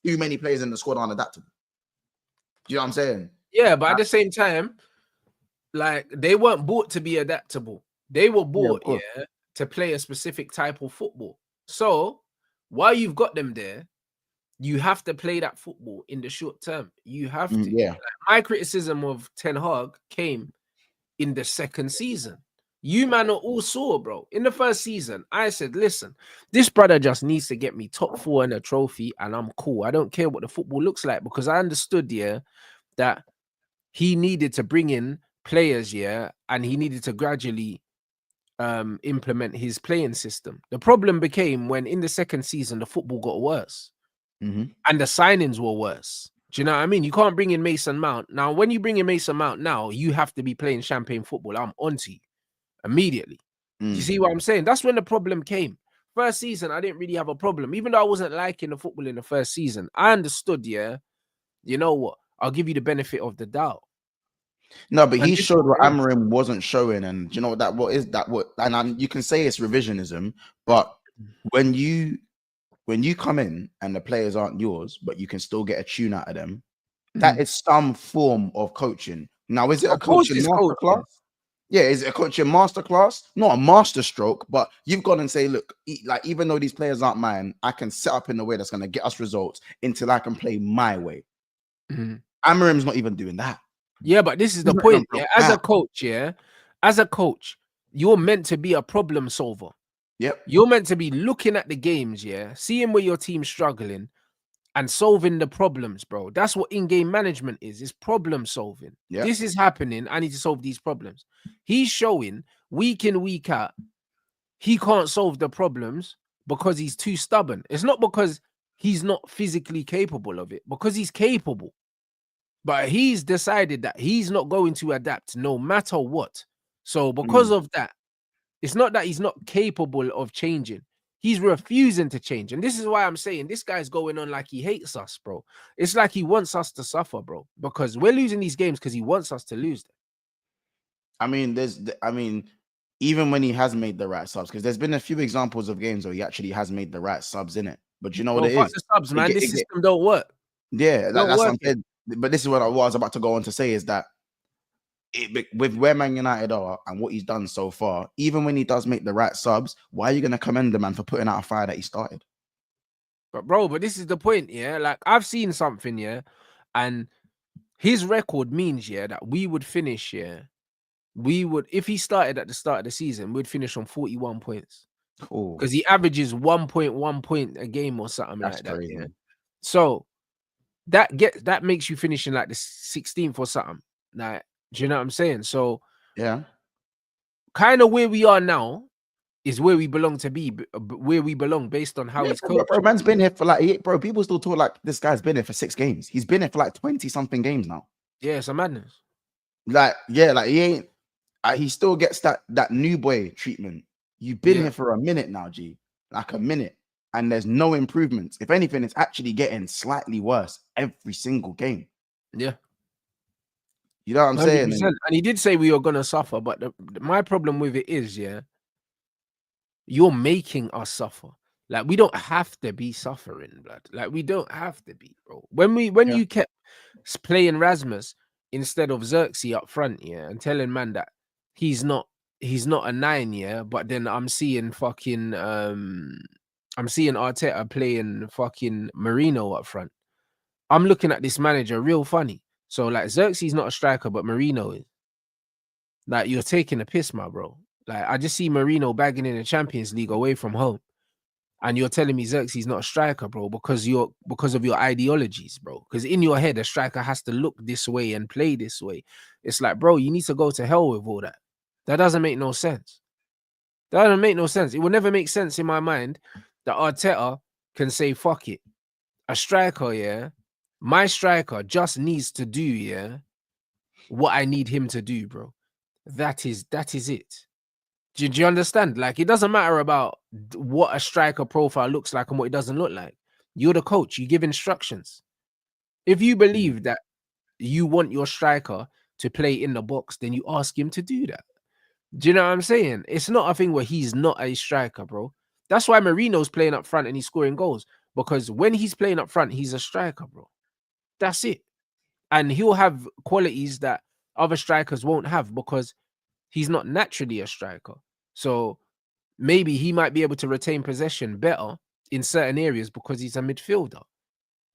too many players in the squad aren't adaptable. Do you know what I'm saying? Yeah, but at the same time, like, they weren't bought to be adaptable. They were bought, to play a specific type of football. So while you've got them there, you have to play that football in the short term. You have to. Like, my criticism of Ten Hag came in the second season. You man are all saw, bro. In the first season, I said, listen, this brother just needs to get me top 4 and a trophy, and I'm cool. I don't care what the football looks like, because I understood, that he needed to bring in players, and he needed to gradually implement his playing system. The problem became when in the second season, the football got worse. And the signings were worse. Do you know what I mean? You can't bring in Mason Mount. Now, when you bring in Mason Mount now, you have to be playing champagne football. I'm onto you immediately. You see what I'm saying? That's when the problem came. First season, I didn't really have a problem. Even though I wasn't liking the football in the first season, I understood, you know what? I'll give you the benefit of the doubt. No, but he showed what Amorim wasn't showing. And do you know what? And you can say it's revisionism, but when you come in and the players aren't yours, but you can still get a tune out of them, that is some form of coaching. Now, is it a coaching masterclass? Yeah, is it a coaching masterclass? Not a master stroke, but you've gone and say, look, like, even though these players aren't mine, I can set up in a way that's going to get us results until I can play my way. Amorim's not even doing that. Yeah, but this is the point. As a coach, you're meant to be a problem solver. Yep. You're meant to be looking at the games, seeing where your team's struggling and solving the problems, bro. That's what in-game management is. It's problem solving. Yep. This is happening. I need to solve these problems. He's showing week in, week out, he can't solve the problems because he's too stubborn. It's not because he's not physically capable of it, because he's capable. But he's decided that he's not going to adapt no matter what. So because of that, it's not that he's not capable of changing. He's refusing to change. And this is why I'm saying this guy's going on like he hates us, bro. It's like he wants us to suffer, bro, because we're losing these games because he wants us to lose them. I mean, even when he has made the right subs, because there's been a few examples of games where he actually has made the right subs in it. But you know what it is? The subs, man. This system don't work. Yeah, that's what I'm saying. But this is what I was about to go on to say, is that with where Man United are and what he's done so far, even when he does make the right subs, why are you going to commend the man for putting out a fire that he started? But this is the point, like, I've seen something, and his record means, that we would finish, if he started at the start of the season, we'd finish on 41 points. Cool. Because he averages 1.1 point a game or something. That's like crazy. That. So that makes you finish in like the 16th or something. Like, do you know what I'm saying? So yeah, kind of where we are now is where we belong to be, where we belong based on how he's coached. Bro, man's been here for like, bro, people still talk like this guy's been here for 6 games. He's been here for like 20 something games now. Yeah, it's a madness. Like, like he ain't. He still gets that new boy treatment. You've been here for a minute now, G, like a minute, and there's no improvements. If anything, it's actually getting slightly worse every single game. Yeah. You know what I'm saying? And he did say we were going to suffer, but my problem with it is, you're making us suffer. Like, we don't have to be suffering, blood. Like, we don't have to be, bro. When you kept playing Rasmus instead of Xerxes up front, and telling man that he's not a 9, but then I'm seeing Arteta playing fucking Marino up front. I'm looking at this manager real funny. So, like, Xerxes not a striker, but Marino is. Like, you're taking a piss, my bro. Like, I just see Marino bagging in the Champions League away from home, and you're telling me Xerxes not a striker, bro, because of your ideologies, bro. Because in your head, a striker has to look this way and play this way. It's like, bro, you need to go to hell with all that. That doesn't make no sense. That doesn't make no sense. It will never make sense in my mind that Arteta can say, fuck it. A striker, my striker just needs to do, what I need him to do, bro. That is it. Do you understand? Like, it doesn't matter about what a striker profile looks like and what it doesn't look like. You're the coach. You give instructions. If you believe that you want your striker to play in the box, then you ask him to do that. Do you know what I'm saying? It's not a thing where he's not a striker, bro. That's why Marino's playing up front and he's scoring goals. Because when he's playing up front, he's a striker, bro. That's it. And he'll have qualities that other strikers won't have because he's not naturally a striker. So maybe he might be able to retain possession better in certain areas because he's a midfielder.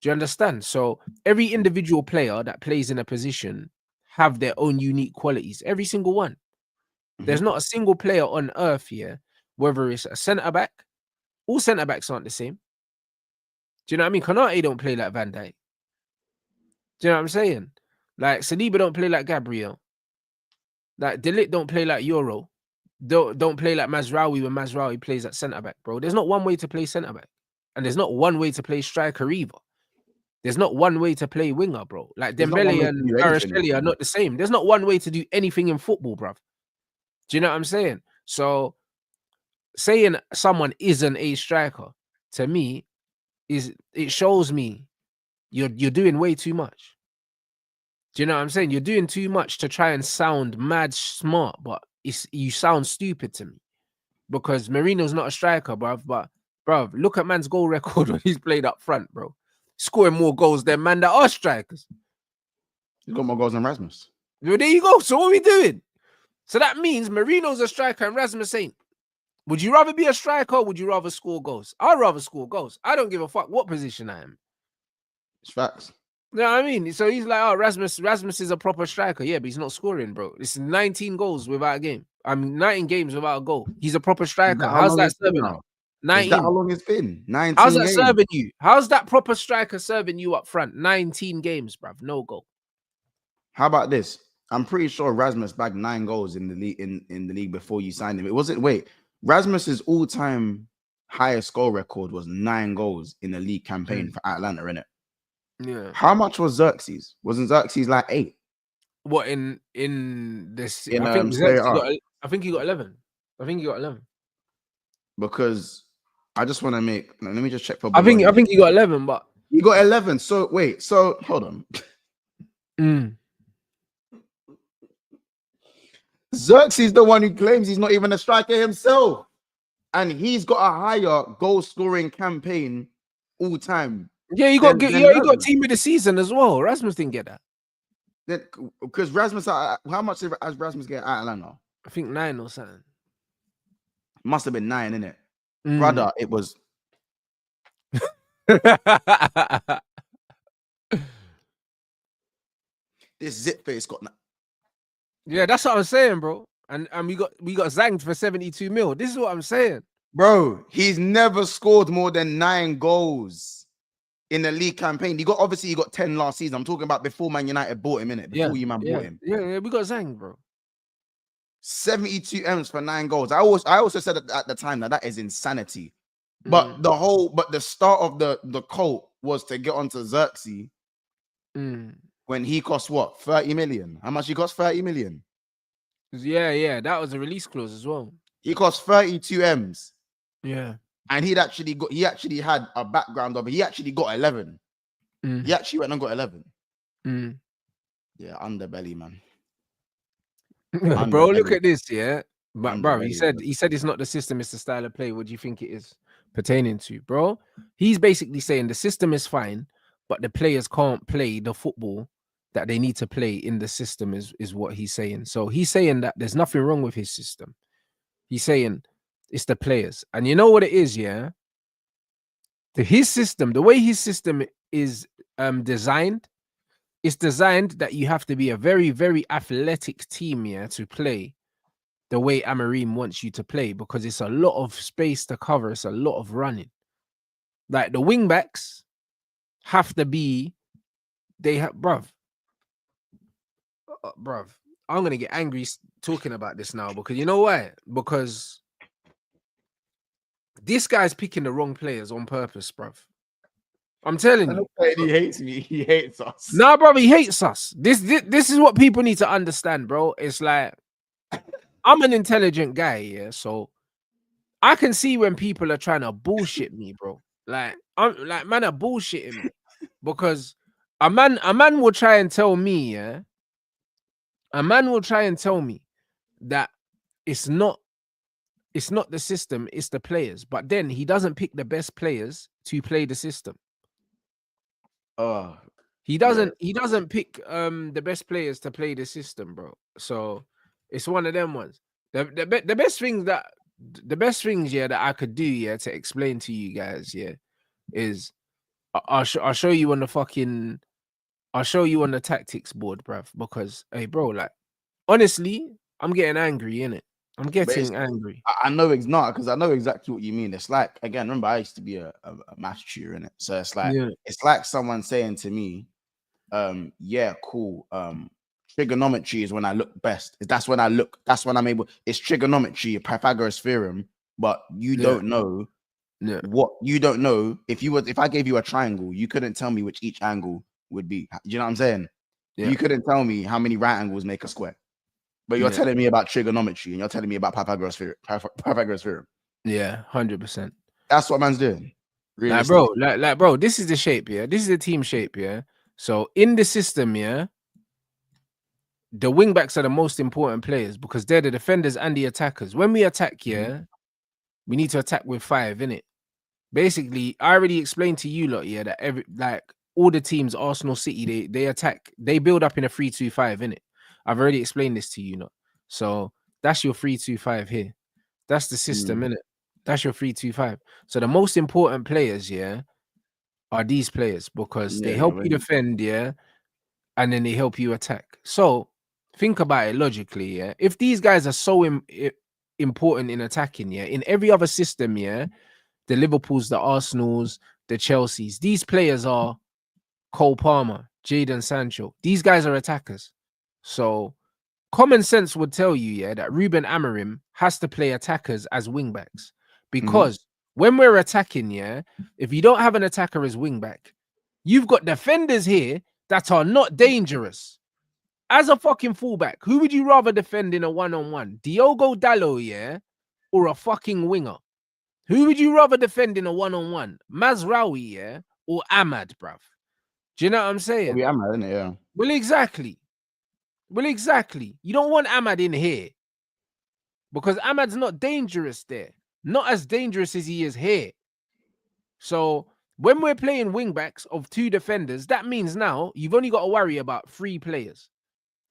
Do you understand? So every individual player that plays in a position have their own unique qualities. Every single one. There's not a single player on earth here, whether it's a centre-back, all centre-backs aren't the same. Do you know what I mean? Konate don't play like Van Dijk. Do you know what I'm saying? Like, Saliba don't play like Gabriel. Like, De Ligt don't play like Euro. Don't play like Mazraoui when Mazraoui plays at centre-back, bro. There's not one way to play centre-back. And there's not one way to play striker either. There's not one way to play winger, bro. Like, Dembele and Kvaratskhelia are not the same. There's not one way to do anything in football, bruv. Do you know what I'm saying? So saying someone isn't a striker to me it shows me you're doing way too much. Do you know what I'm saying? You're doing too much to try and sound mad smart, but you sound stupid to me because Marino's not a striker, bruv. But bruv, look at man's goal record when he's played up front, bro. Scoring more goals than man that are strikers. He's got more goals than Rasmus. Well, there you go. So what are we doing? So that means Marino's a striker and Rasmus ain't. Would you rather be a striker or would you rather score goals? I'd rather score goals. I don't give a fuck what position I am. It's facts. You know what I mean? So he's like, oh, Rasmus is a proper striker. Yeah, but he's not scoring, bro. It's 19 goals without a game. 19 games without a goal. He's a proper striker. How's that serving you? 19. Is that how long it's been? 19 How's that games. serving you? How's that proper striker serving you up front? 19 games, bruv. No goal. How about this? I'm pretty sure Rasmus bagged 9 goals in the league in the league before you signed him. It wasn't. Wait, Rasmus's all-time highest goal record was 9 goals in the league campaign for Atlanta, innit? Yeah. How much was Xerxes? Wasn't Xerxes like 8? What in this? In, I think Serie A. I think he got 11. I think he got 11. Because I just want to make. Let me just check for. I think he got 11, but he got 11. So wait. So hold on. Xerxes the one who claims he's not even a striker himself, and he's got a higher goal scoring campaign all time. Yeah, he got team of the season as well. Rasmus didn't get that. Because Rasmus, how much has Rasmus get at Atlanta? I think 9 or something. Must have been 9, innit? Brother, it was. This zip face got. Yeah, that's what I'm saying, bro. And we got zanged for 72 mil. This is what I'm saying, bro. He's never scored more than 9 goals in the league campaign. He got 10 last season. I'm talking about before Man United bought him, innit? Before bought him. Yeah, we got zanged, bro. 72 M's for 9 goals. I also said at the time that is insanity. But the start of the cult was to get onto Xerxes when he cost what? 30 million. How much he cost? 30 million. Yeah, that was a release clause as well. He cost 32 M's. Yeah. And he actually had a background of it. He actually got 11. He actually went and got 11. Yeah, underbelly, man. Bro, look at this, yeah. But bro, he said it's not the system, it's the style of play. What do you think it is pertaining to, bro? He's basically saying the system is fine, but the players can't play the football that they need to play in the system is what he's saying. So he's saying that there's nothing wrong with his system. He's saying it's the players. And you know what it is, yeah? His system, the way his system is designed, it's designed that you have to be a very, very athletic team, yeah, to play the way Amorim wants you to play, because it's a lot of space to cover. It's a lot of running. Like the wing backs have to be, bruv, I'm going to get angry talking about this now, because you know why? Because this guy's picking the wrong players on purpose, bruv. I'm telling you. He hates me. He hates us. Nah, bro, he hates us. This is what people need to understand, bro. It's like I'm an intelligent guy, yeah. So I can see when people are trying to bullshit me, bro. Like I'm like man are bullshitting me because a man will try and tell me, yeah. A man will try and tell me that it's not the system, it's the players. But then he doesn't pick the best players to play the system. Oh, He doesn't pick the best players to play the system, bro. So it's one of them ones. The best things yeah that I could do yeah to explain to you guys yeah is I'll show you on the fucking I'll show you on the tactics board, bruv. Because hey, bro, like honestly, I'm getting angry in it. I'm getting angry. I know it's not because I know exactly what you mean. It's like again, remember I used to be a math tutor in it, so it's like someone saying to me, yeah, cool. Trigonometry is when I look best. That's when I'm able. It's trigonometry, Pythagoras theorem, but you don't know what you don't know. If I gave you a triangle, you couldn't tell me which each angle would be. Do you know what I'm saying? Yeah. You couldn't tell me how many right angles make a square. But you're telling me about trigonometry and you're telling me about Pythagoras theorem. Yeah, 100%. That's what man's doing. Like, bro, this is the shape, yeah. This is the team shape, yeah. So in the system, yeah, the wing backs are the most important players because they're the defenders and the attackers. When we attack, yeah, we need to attack with 5, innit? Basically, I already explained to you lot, yeah, that all the teams, Arsenal, City, they attack, they build up in a 3-2-5, innit? I've already explained this to you, lot. So that's your 3-2-5 here. That's the system, innit? That's your 3-2-5. So the most important players, yeah, are these players because they help you defend, yeah, and then they help you attack. So think about it logically, yeah. If these guys are so important in attacking, yeah, in every other system, yeah, the Liverpools, the Arsenals, the Chelseas, these players are Cole Palmer, Jadon Sancho. These guys are attackers. So common sense would tell you, yeah, that Ruben Amorim has to play attackers as wingbacks because when we're attacking, yeah, if you don't have an attacker as wingback, you've got defenders here that are not dangerous. As a fucking fullback, who would you rather defend in a one-on-one? Diogo Dalot, yeah, or a fucking winger? Who would you rather defend in a one-on-one? Mazraoui, yeah, or Ahmad, bruv? Do you know what I'm saying? Probably Ahmad, isn't it? Yeah. Well, exactly. You don't want Ahmad in here because Ahmad's not dangerous there. Not as dangerous as he is here. So when we're playing wingbacks of 2 defenders, that means now you've only got to worry about 3 players.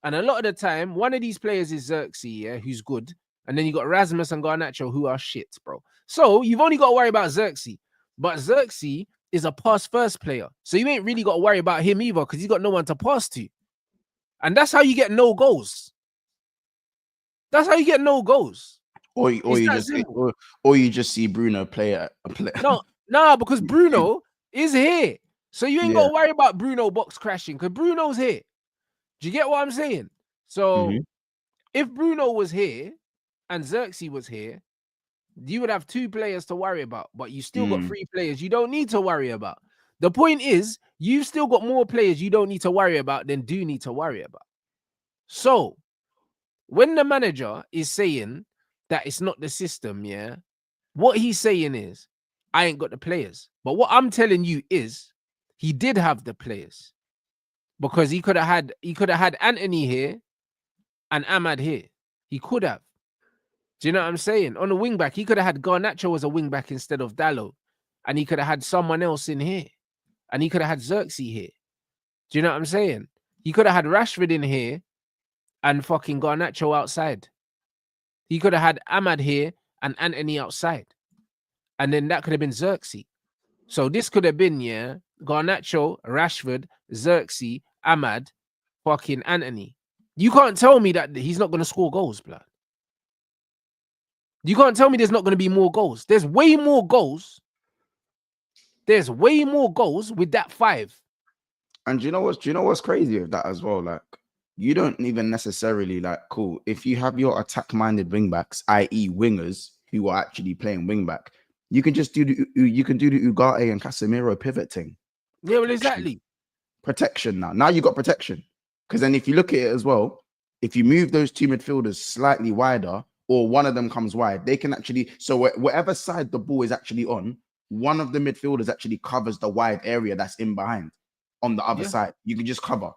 And a lot of the time, one of these players is Xerxes, yeah, who's good. And then you got Rasmus and Garnacho, who are shit, bro. So you've only got to worry about Xerxes. But Xerxes is a pass-first player. So you ain't really got to worry about him either because he's got no one to pass to. And that's how you get no goals. That's how you get no goals. Or you just see Bruno play. No, because Bruno is here. So you ain't got to worry about Bruno box crashing because Bruno's here. Do you get what I'm saying? So if Bruno was here and Xerxes was here, you would have 2 players to worry about, but you still got 3 players you don't need to worry about. The point is, you've still got more players you don't need to worry about than do need to worry about. So when the manager is saying that it's not the system, yeah, what he's saying is, I ain't got the players. But what I'm telling you is, he did have the players. Because he could have had Anthony here and Ahmad here. He could have. Do you know what I'm saying? On the wing back, he could have had Garnacho as a wing back instead of Dalot. And he could have had someone else in here. And he could have had Xerxes here. Do you know what I'm saying? He could have had Rashford in here and fucking Garnacho outside. He could have had Ahmad here and Anthony outside. And then that could have been Xerxes. So this could have been, yeah, Garnacho, Rashford, Xerxes, Ahmad, fucking Anthony. You can't tell me that he's not going to score goals, blood. You can't tell me there's not going to be more goals. There's way more goals. There's way more goals with that 5. And do you know what's crazy with that as well? Like, you don't even necessarily cool. If you have your attack-minded wingbacks, i.e. wingers who are actually playing wingback, you can just do the Ugarte and Casemiro pivot thing. Yeah, well, exactly. Protection now. Now you got protection. Because then if you look at it as well, if you move those two midfielders slightly wider, or one of them comes wide, they can actually. So whatever side the ball is actually on, one of the midfielders actually covers the wide area that's in behind on the other side. You can just cover.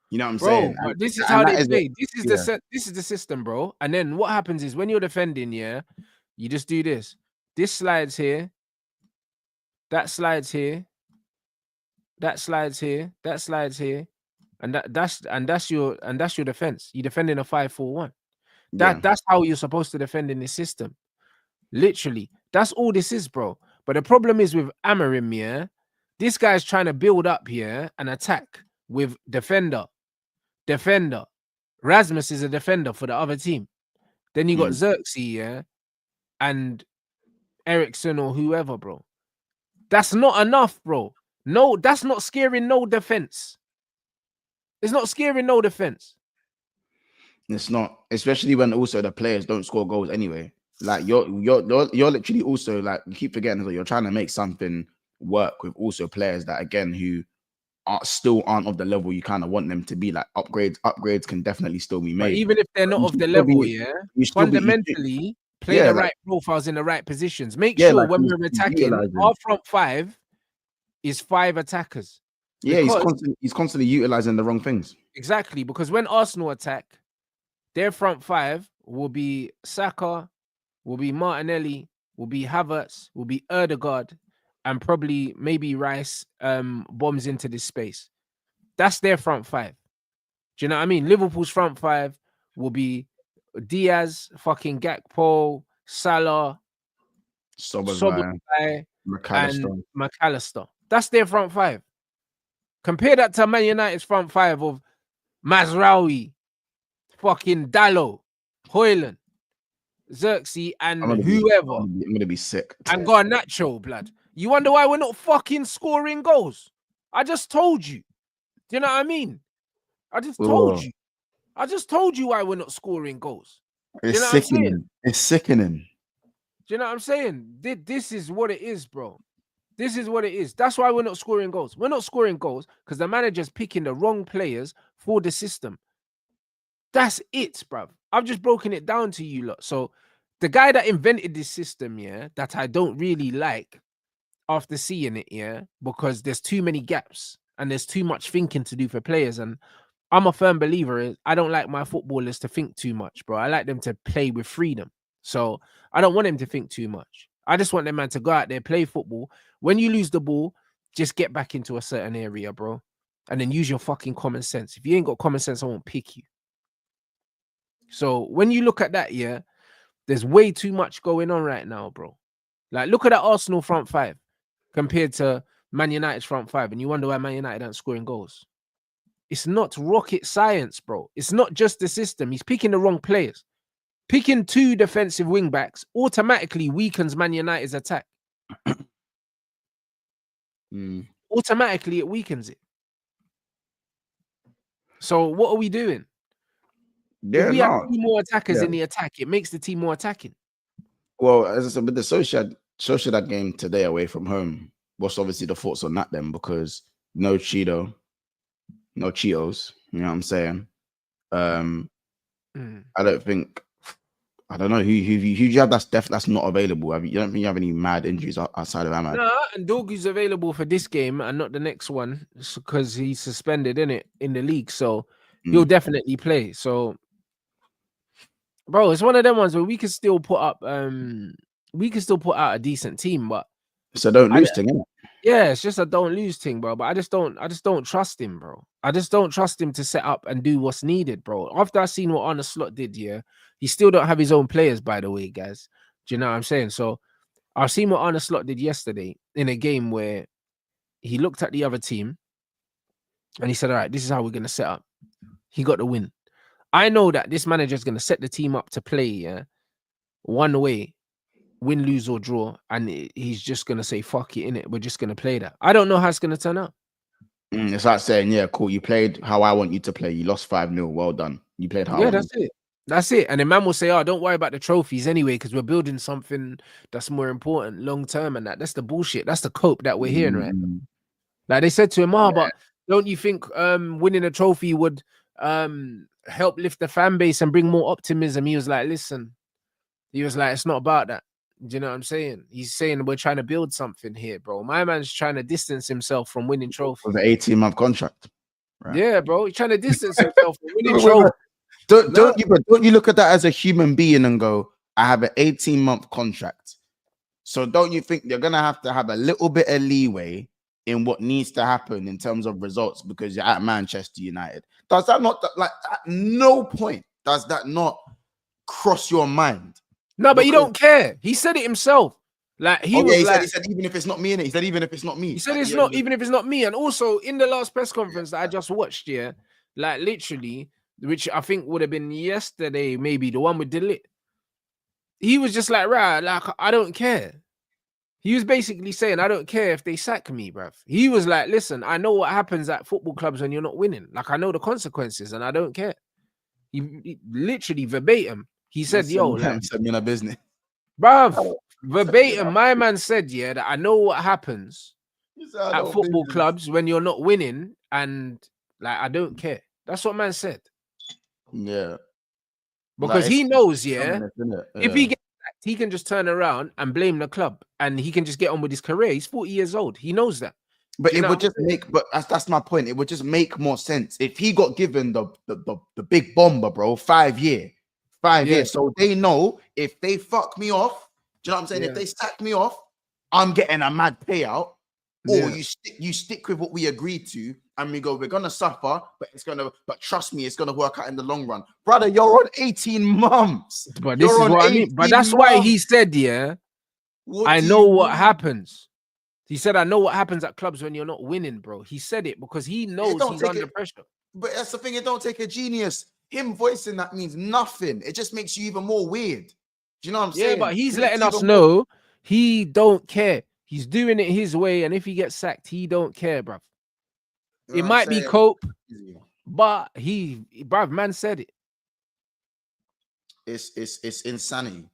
You know what I'm saying? But this is how they play. This is the system, bro. And then what happens is when you're defending, you just do this. This slides here. That slides here. That slides here. That slides here. And that's your defense. You defend in a 5-4-1. That's how you're supposed to defend in this system. Literally, that's all this is, bro. But the problem is with Amorim, this guy's trying to build up here an attack with defender. Rasmus is a defender for the other team. Then you got Xerxes, and Ericsson or whoever, bro. That's not enough, bro. No, that's not scaring no defense. It's not scaring no defense. It's not, especially when also the players don't score goals anyway. Like you're literally also, like, you keep forgetting that you're trying to make something work with also players that, again, who still aren't of the level you kind of want them to be. Like upgrades can definitely still be made. But even if they're not of the level, fundamentally play the right profiles in the right positions. Make sure when we're attacking, our front five is 5 attackers. Yeah, he's constantly utilizing the wrong things. Exactly, because when Arsenal attack, their front five will be Saka, will be Martinelli, will be Havertz, will be Ødegaard, and probably maybe Rice bombs into this space. That's their front five. Do you know what I mean? Liverpool's front five will be Diaz, fucking Gakpo, Salah, Szoboszlai, and McAllister. That's their front five. Compare that to Man United's front five of Mazraoui, fucking Dalot, Højlund, Xerxes, and whoever. I'm gonna be sick. And Garnacho, blood. You wonder why we're not fucking scoring goals? I just told you. Do you know what I mean? I just told you. I just told you why we're not scoring goals. It's sickening. It's sickening. Do you know what I'm saying? This is what it is, bro. This is what it is. That's why we're not scoring goals. We're not scoring goals because the manager's picking the wrong players for the system. That's it, bruv. I've just broken it down to you lot. So the guy that invented this system, that I don't really like after seeing it, because there's too many gaps and there's too much thinking to do for players. And I'm a firm believer. I don't like my footballers to think too much, bro. I like them to play with freedom. So I don't want them to think too much. I just want them, man, to go out there, play football. When you lose the ball, just get back into a certain area, bro. And then use your fucking common sense. If you ain't got common sense, I won't pick you. So when you look at that, there's way too much going on right now, bro. Like, look at that Arsenal front five compared to Man United's front five. And you wonder why Man United aren't scoring goals. It's not rocket science, bro. It's not just the system. He's picking the wrong players. Picking 2 defensive wing backs automatically weakens Man United's attack. Automatically, it weakens it. So what are we doing? If we have 2 more attackers in the attack, it makes the team more attacking. Well, as I said, with the Sociedad game today away from home, what's obviously the thoughts on that then? Because no Cheetos, you know what I'm saying? I don't think. I don't know who you have that's not available. You don't think you have any mad injuries outside of Ahmad? No, and Dorgu's available for this game and not the next one because he's suspended in the league, so he'll definitely play. So, bro, it's one of them ones where we can still put up out a decent team, but it's a don't lose thing, isn't it? Yeah, it's just a don't lose thing, bro. But I just don't trust him, bro. I just don't trust him to set up and do what's needed, bro. After I seen what Arne Slot did, he still don't have his own players, by the way, guys. Do you know what I'm saying? So I've seen what Arne Slot did yesterday in a game where he looked at the other team and he said, all right, this is how we're going to set up. He got the win. I know that this manager is going to set the team up to play one way, win, lose, or draw, and he's just going to say, fuck it, innit? We're just going to play that. I don't know how it's going to turn out. It's like saying, yeah, cool, you played how I want you to play. You lost 5-0. Well done. You played how I want that's it. That's it. And the man will say, oh, don't worry about the trophies anyway, because we're building something that's more important long term. And that's the bullshit. That's the cope that we're hearing right now. Like they said to him, but don't you think winning a trophy would help lift the fan base and bring more optimism. He was like, listen, he was like, it's not about that. Do you know what I'm saying? He's saying we're trying to build something here, bro. My man's trying to distance himself from winning trophies. With an 18-month contract. Right. Yeah, bro. He's trying to distance himself from winning trophies. Don't you look at that as a human being and go, I have an 18-month contract. So don't you think you're gonna have to have a little bit of leeway in what needs to happen in terms of results because you're at Manchester United? Does that not, like, at no point does that not cross your mind? No, but he don't care. He said it himself. Like he said even if it's not me, innit? He said even if it's not me. He said it's not even if it's not me. And also in the last press conference that I just watched, yeah, like literally, which I think would have been yesterday, maybe the one with Delit. He was just like, right, like I don't care. He was basically saying, I don't care if they sack me, bruv. He was like, listen, I know what happens at football clubs when you're not winning. Like I know the consequences, and I don't care. He literally verbatim. He said, "Yo, like, send me in a business, bruv." Verbatim, my man said, yeah, that I know what happens at football clubs when you're not winning, and like I don't care. That's what man said. Yeah. Because he knows, yeah, if he gets sacked, he can just turn around and blame the club and he can just get on with his career. He's 40 years old. He knows that. But it would just that's my point. It would just make more sense if he got given the big bomber, bro, 5 years. So they know if they fuck me off, do you know what I'm saying? If they sack me off, I'm getting a mad payout. Or you stick with what we agreed to, and we go, we're gonna suffer, but trust me, it's gonna work out in the long run. Brother, you're on 18 months. But this is what I mean. But that's why he said, yeah, I know what happens. He said, I know what happens at clubs when you're not winning, bro. He said it because he knows he's under pressure. But that's the thing, it don't take a genius. Him voicing that means nothing. It just makes you even more weird. Do you know what I'm saying? Yeah, but he's letting us know he don't care. He's doing it his way, and if he gets sacked, he don't care, bruv. It might be cope, but bruv, man said it. It's insanity.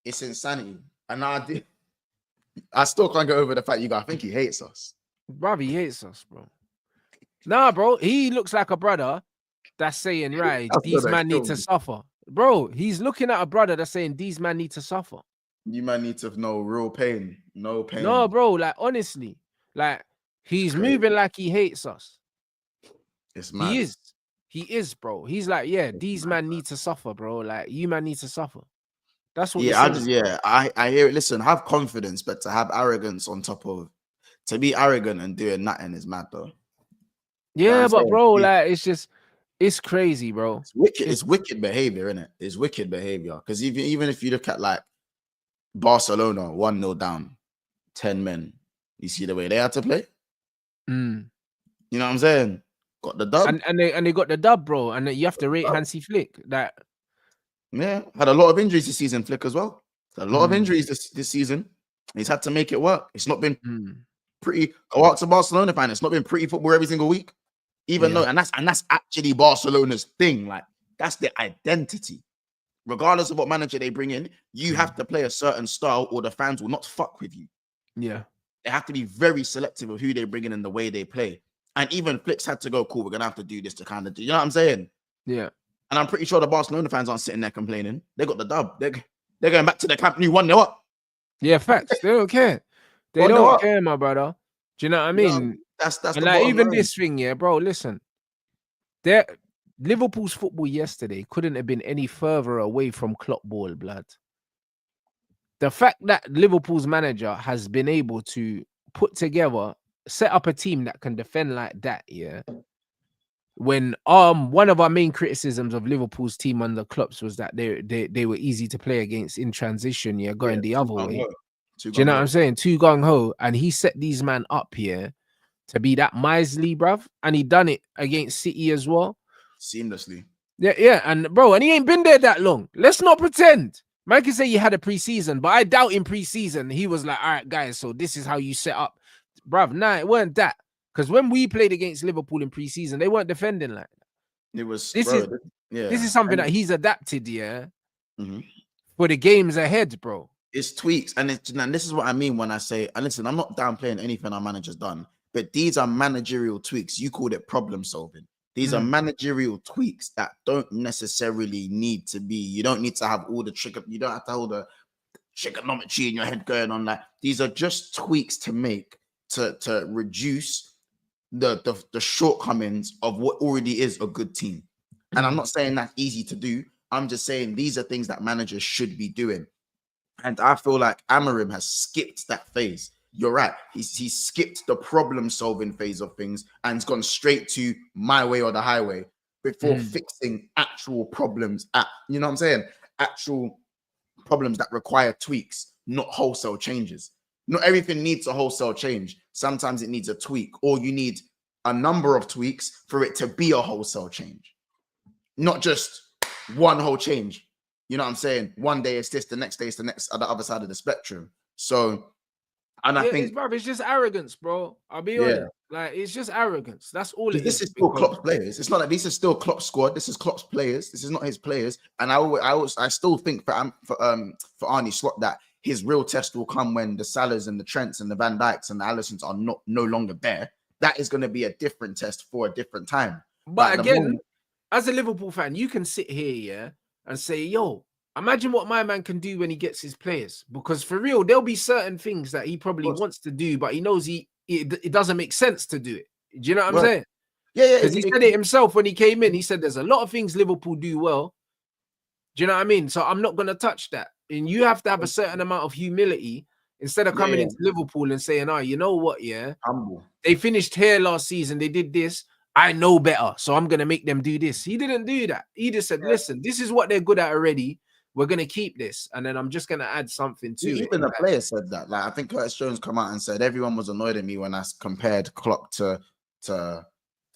It's insanity. And I still can't get over the fact I think he hates us. Bruv, he hates us, bro. Nah, bro, he looks like a brother that's saying, right, these men need to suffer. Bro, he's looking at a brother that's saying, these men need to suffer. You man need to know real pain. No pain. No, bro, like, honestly, like, he's moving like he hates us. It's mad. He is, bro. He's like, yeah, these men need to suffer, bro. Like, you man need to suffer. That's what I hear it. Listen, have confidence, but to have arrogance on top of, to be arrogant and doing nothing is mad, though. Yeah, but bro, like, it's crazy, bro. It's wicked behavior, isn't it? It's wicked behavior. Because even if you look at like Barcelona, 1-0 down, 10 men, you see the way they had to play. You know what I'm saying? Got the dub, and they got the dub, bro. And you have to rate Hansi Flick. That had a lot of injuries this season. Flick as well. A lot of injuries this season. He's had to make it work. It's not been pretty. Go out to Barcelona fan. It's not been pretty football every single week. Even though, and that's actually Barcelona's thing. Like, that's their identity. Regardless of what manager they bring in, you have to play a certain style or the fans will not fuck with you. Yeah. They have to be very selective of who they bring in and the way they play. And even Flick's had to go, cool, we're going to have to do this to kind of do, you know what I'm saying? Yeah. And I'm pretty sure the Barcelona fans aren't sitting there complaining. They got the dub. They're going back to the Camp Nou 1-0 up. Yeah, facts. They don't care. They don't care, my brother. Do you know what I mean? You know, that's and like even this thing, yeah, bro. Listen, Liverpool's football yesterday couldn't have been any further away from Klopp ball, blood. The fact that Liverpool's manager has been able to put together, set up a team that can defend like that, yeah. When one of our main criticisms of Liverpool's team under Klopp's was that they were easy to play against in transition, yeah, going the other way. Do you know what I'm saying? Too gung ho, and he set these man up here to be that miserly, bruv, and he done it against City as well, seamlessly. Yeah, and bro, and he ain't been there that long. Let's not pretend. Man can say he had a preseason, but I doubt in preseason he was like, all right, guys, so this is how you set up, bruv. Nah, it weren't that. Because when we played against Liverpool in preseason, they weren't defending like that. It was this is something that he's adapted, yeah, for the games ahead, bro. It's tweaks, and this is what I mean when I say, and listen, I'm not downplaying anything our manager's done, but these are managerial tweaks. You called it problem solving. These are managerial tweaks that don't necessarily need to be. You don't need to have all the trigger. You don't have to hold the trigonometry in your head going on. Like, these are just tweaks to make to reduce the shortcomings of what already is a good team. And I'm not saying that's easy to do. I'm just saying these are things that managers should be doing. And I feel like Amorim has skipped that phase. You're right. He's skipped the problem-solving phase of things and it's gone straight to my way or the highway before fixing actual problems. You know what I'm saying? Actual problems that require tweaks, not wholesale changes. Not everything needs a wholesale change. Sometimes it needs a tweak, or you need a number of tweaks for it to be a wholesale change. Not just one whole change. You know what I'm saying? One day it's this, the next day it's the next, on the other side of the spectrum. So, and I think, it's just arrogance, bro. I'll be honest. Like, it's just arrogance. That's all it is. This is still Klopp's players. It's not like this is still Klopp's squad. This is Klopp's players. This is not his players. And I still think for Arne Slot that his real test will come when the Salahs and the Trents and the Van Dijks and the Allisons are no longer there. That is going to be a different test for a different time. But again, as a Liverpool fan, you can sit here, and say, yo, imagine what my man can do when he gets his players. Because for real, there'll be certain things that he probably wants to do, but he knows it doesn't make sense to do it. Do you know what I'm saying? Yeah. Because he said it himself when he came in. He said there's a lot of things Liverpool do well. Do you know what I mean? So I'm not going to touch that. And you have to have a certain amount of humility instead of coming into Liverpool and saying, oh, you know what? Yeah, humble. They finished here last season. They did this. I know better, so I'm going to make them do this. He didn't do that. He just said, listen, this is what they're good at already. We're going to keep this. And then I'm just going to add something to it. Even the player said that. Like, I think Curtis Jones come out and said, everyone was annoyed at me when I compared Klopp to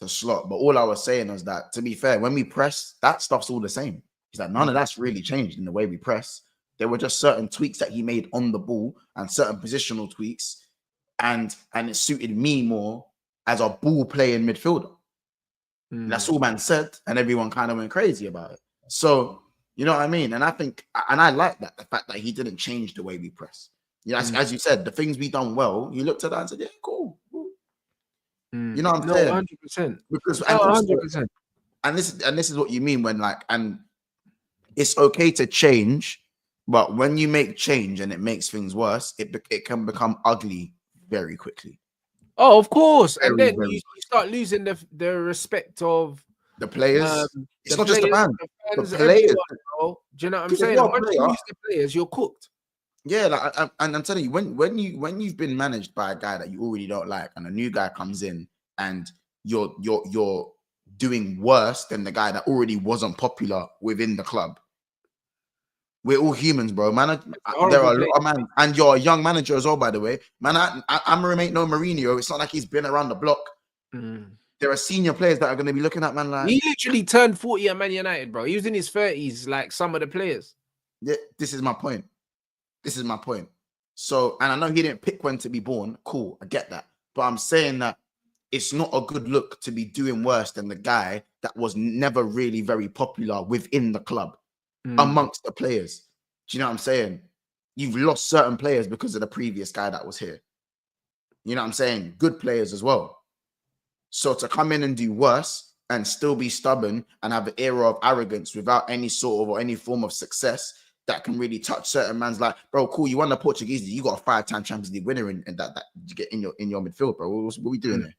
Slot. But all I was saying was that, to be fair, when we press, that stuff's all the same. He's like, none of that's really changed in the way we press. There were just certain tweaks that he made on the ball and certain positional tweaks. And it suited me more as a ball-playing midfielder. That's all man said, and everyone kind of went crazy about it. So, you know what I mean? And I think, and I like that, the fact that he didn't change the way we press. You know, as you said, the things we done well, you looked at that and said, yeah, cool. You know what I'm saying? 100%. Because 100%. And this is what you mean when, like, and it's okay to change, but when you make change and it makes things worse, it can become ugly very quickly. Oh, of course. And then you start losing the respect of the players. It's not just the fans, the players. Bro. Do you know what I'm saying? Once you lose the players, you're cooked. Yeah, like, and I'm telling you, when you've been managed by a guy that you already don't like, and a new guy comes in, and you're doing worse than the guy that already wasn't popular within the club. We're all humans, bro. Man, there are a lot of man, and you're a young manager as well, by the way. Man, Amorim ain't no Mourinho. It's not like he's been around the block. There are senior players that are going to be looking at man like... He literally turned 40 at Man United, bro. He was in his 30s, like some of the players. Yeah, this is my point. So, and I know he didn't pick when to be born. Cool, I get that. But I'm saying that it's not a good look to be doing worse than the guy that was never really very popular within the club. Amongst the players. Do you know what I'm saying? You've lost certain players because of the previous guy that was here. You know what I'm saying? Good players as well. So to come in and do worse and still be stubborn and have an era of arrogance without any sort of or any form of success that can really touch certain man's like, bro, cool, you won the Portuguese League, you got a 5-time Champions League winner and that you get in your midfield, bro. What we doing there?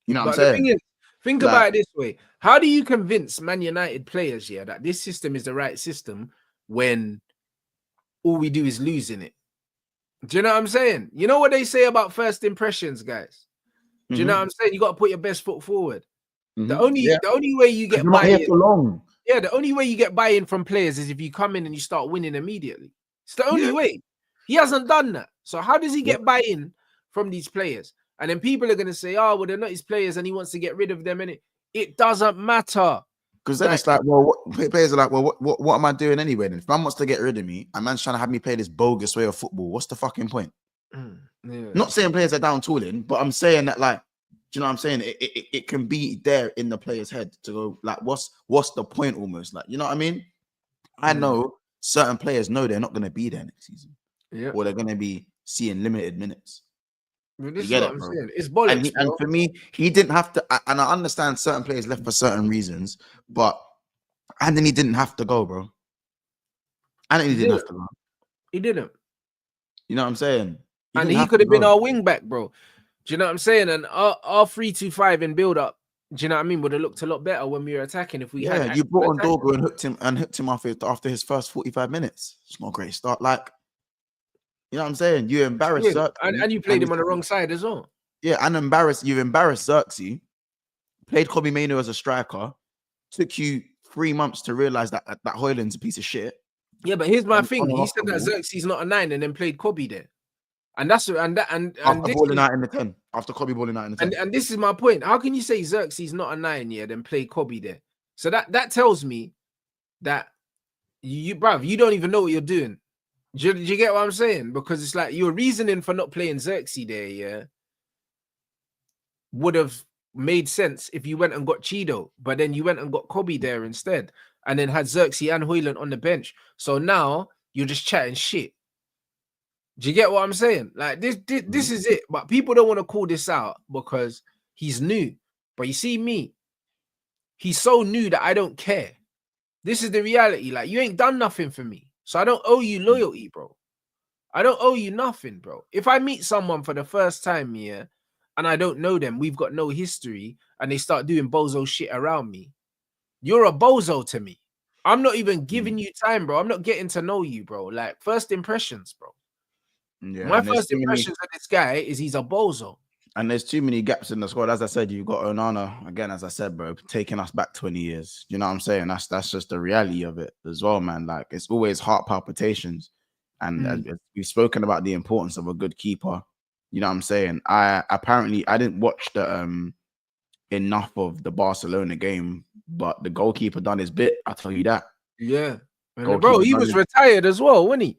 You know what I'm saying? The thing is, think about it this way. How do you convince Man United players that this system is the right system when all we do is lose in it? Do you know what I'm saying? You know what they say about first impressions, guys? Do you know what I'm saying? You got to put your best foot forward. The only way you get buy-in, the only way you get buy-in from players is if you come in and you start winning immediately. It's the only way. He hasn't done that. So how does he get buy-in from these players? And then people are going to say, oh, well, they're not his players and he wants to get rid of them. And it doesn't matter. Because then it's like, well, players are like, well, what am I doing anyway? Then if man wants to get rid of me, a man's trying to have me play this bogus way of football, what's the fucking point? Not saying players are down tooling, but I'm saying that, like, do you know what I'm saying? It can be there in the player's head to go, like, what's the point almost? Like, you know what I mean? I know certain players know they're not going to be there next season. Or they're going to be seeing limited minutes. Well, this You is get what it, I'm bro. saying. It's bollocks, And bro. for me, he didn't have to. And I understand certain players left for certain reasons, but and then he didn't have to go, bro. And he didn't have to go. He didn't. You know what I'm saying? And didn't he have could to have been go. our wing back, bro. Do you know what I'm saying? And our 3-2-5 in build up, do you know what I mean? Would have looked a lot better when we were attacking if we had. Yeah, you brought on Dorgo and hooked him after his first 45 minutes. It's not a great start. Like, you know what I'm saying? You embarrassed Xerxes. And you played him on the wrong side as well. Yeah, and you've embarrassed Xerxes. Played Kobe Mainoo as a striker. Took you 3 months to realize that Hoyland's a piece of shit. Yeah, but here's my thing. On He said that Xerxes not a 9 and then played Kobe there. And that's after balling out in the 10. After Kobe balling out in the 10. And this is my point. How can you say Xerxes not a 9 then play Kobe there? So that tells me that you don't even know what you're doing. Do you get what I'm saying? Because it's like your reasoning for not playing Xerxes there, yeah, would have made sense if you went and got Chido, but then you went and got Kobe there instead, and then had Xerxes and Hoyland on the bench. So now you're just chatting shit. Do you get what I'm saying? Like this is it. But people don't want to call this out because he's new. But you see me, he's so new that I don't care. This is the reality. Like, you ain't done nothing for me. So I don't owe you loyalty, bro. I don't owe you nothing, bro. If I meet someone for the first time, yeah, and I don't know them, we've got no history, and they start doing bozo shit around me, you're a bozo to me. I'm not even giving you time, bro. I'm not getting to know you, bro. Like, first impressions, bro. Yeah, My first impressions of this guy is he's a bozo. And there's too many gaps in the squad. As I said, you've got Onana, again, as I said, bro, taking us back 20 years. You know what I'm saying? That's just the reality of it as well, man. Like, it's always heart palpitations. And we've spoken about the importance of a good keeper. You know what I'm saying? I didn't watch the enough of the Barcelona game, but the goalkeeper done his bit. I'll tell you that. Yeah. And bro, he was retired as well, wasn't he?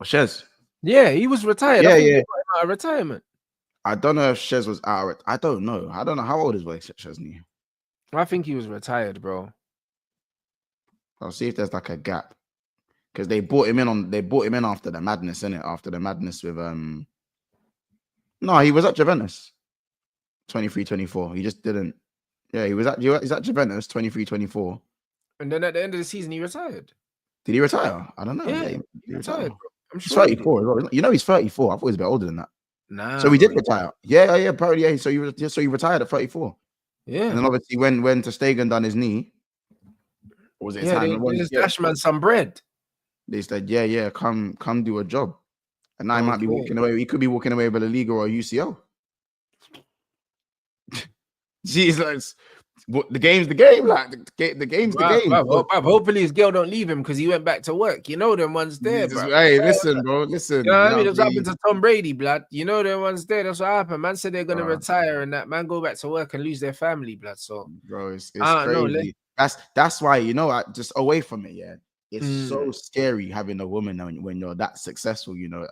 Shez. Yeah, he was retired. Yeah, I think he got him out of retirement. I don't know if Shez was out. I don't know. I don't know how old is Szczesny. I think he was retired, bro. I'll see if there's like a gap. Because they brought him in after the madness, innit? After the madness with no, he was at Juventus 23-24. He just didn't. Yeah, he's at Juventus 23-24. And then at the end of the season, he retired. Did he retire? I don't know. Yeah, he retired, bro. I'm he's sure 34. You know he's 34. I thought he was a bit older than that. Nah. So he did retire. Yeah, probably. Yeah. So he retired at 34. Yeah. And then obviously when Ter Stegen done his knee, or was it his hand? They just dash man some bread. They said, yeah, come do a job. And now he might be walking away. He could be walking away with a Liga or a UCL. Jesus. The game's the game, like the game's the game. Hopefully his girl don't leave him because he went back to work. You know them ones there, bro. Hey, listen, bro, listen. You know what I mean? That's what happened to Tom Brady, blood. You know them ones there. That's what happened. Man said they're gonna retire and that man go back to work and lose their family, blood. So, bro, it's crazy. That's why, you know, I just away from it. Yeah, it's so scary having a woman when you're that successful. You know,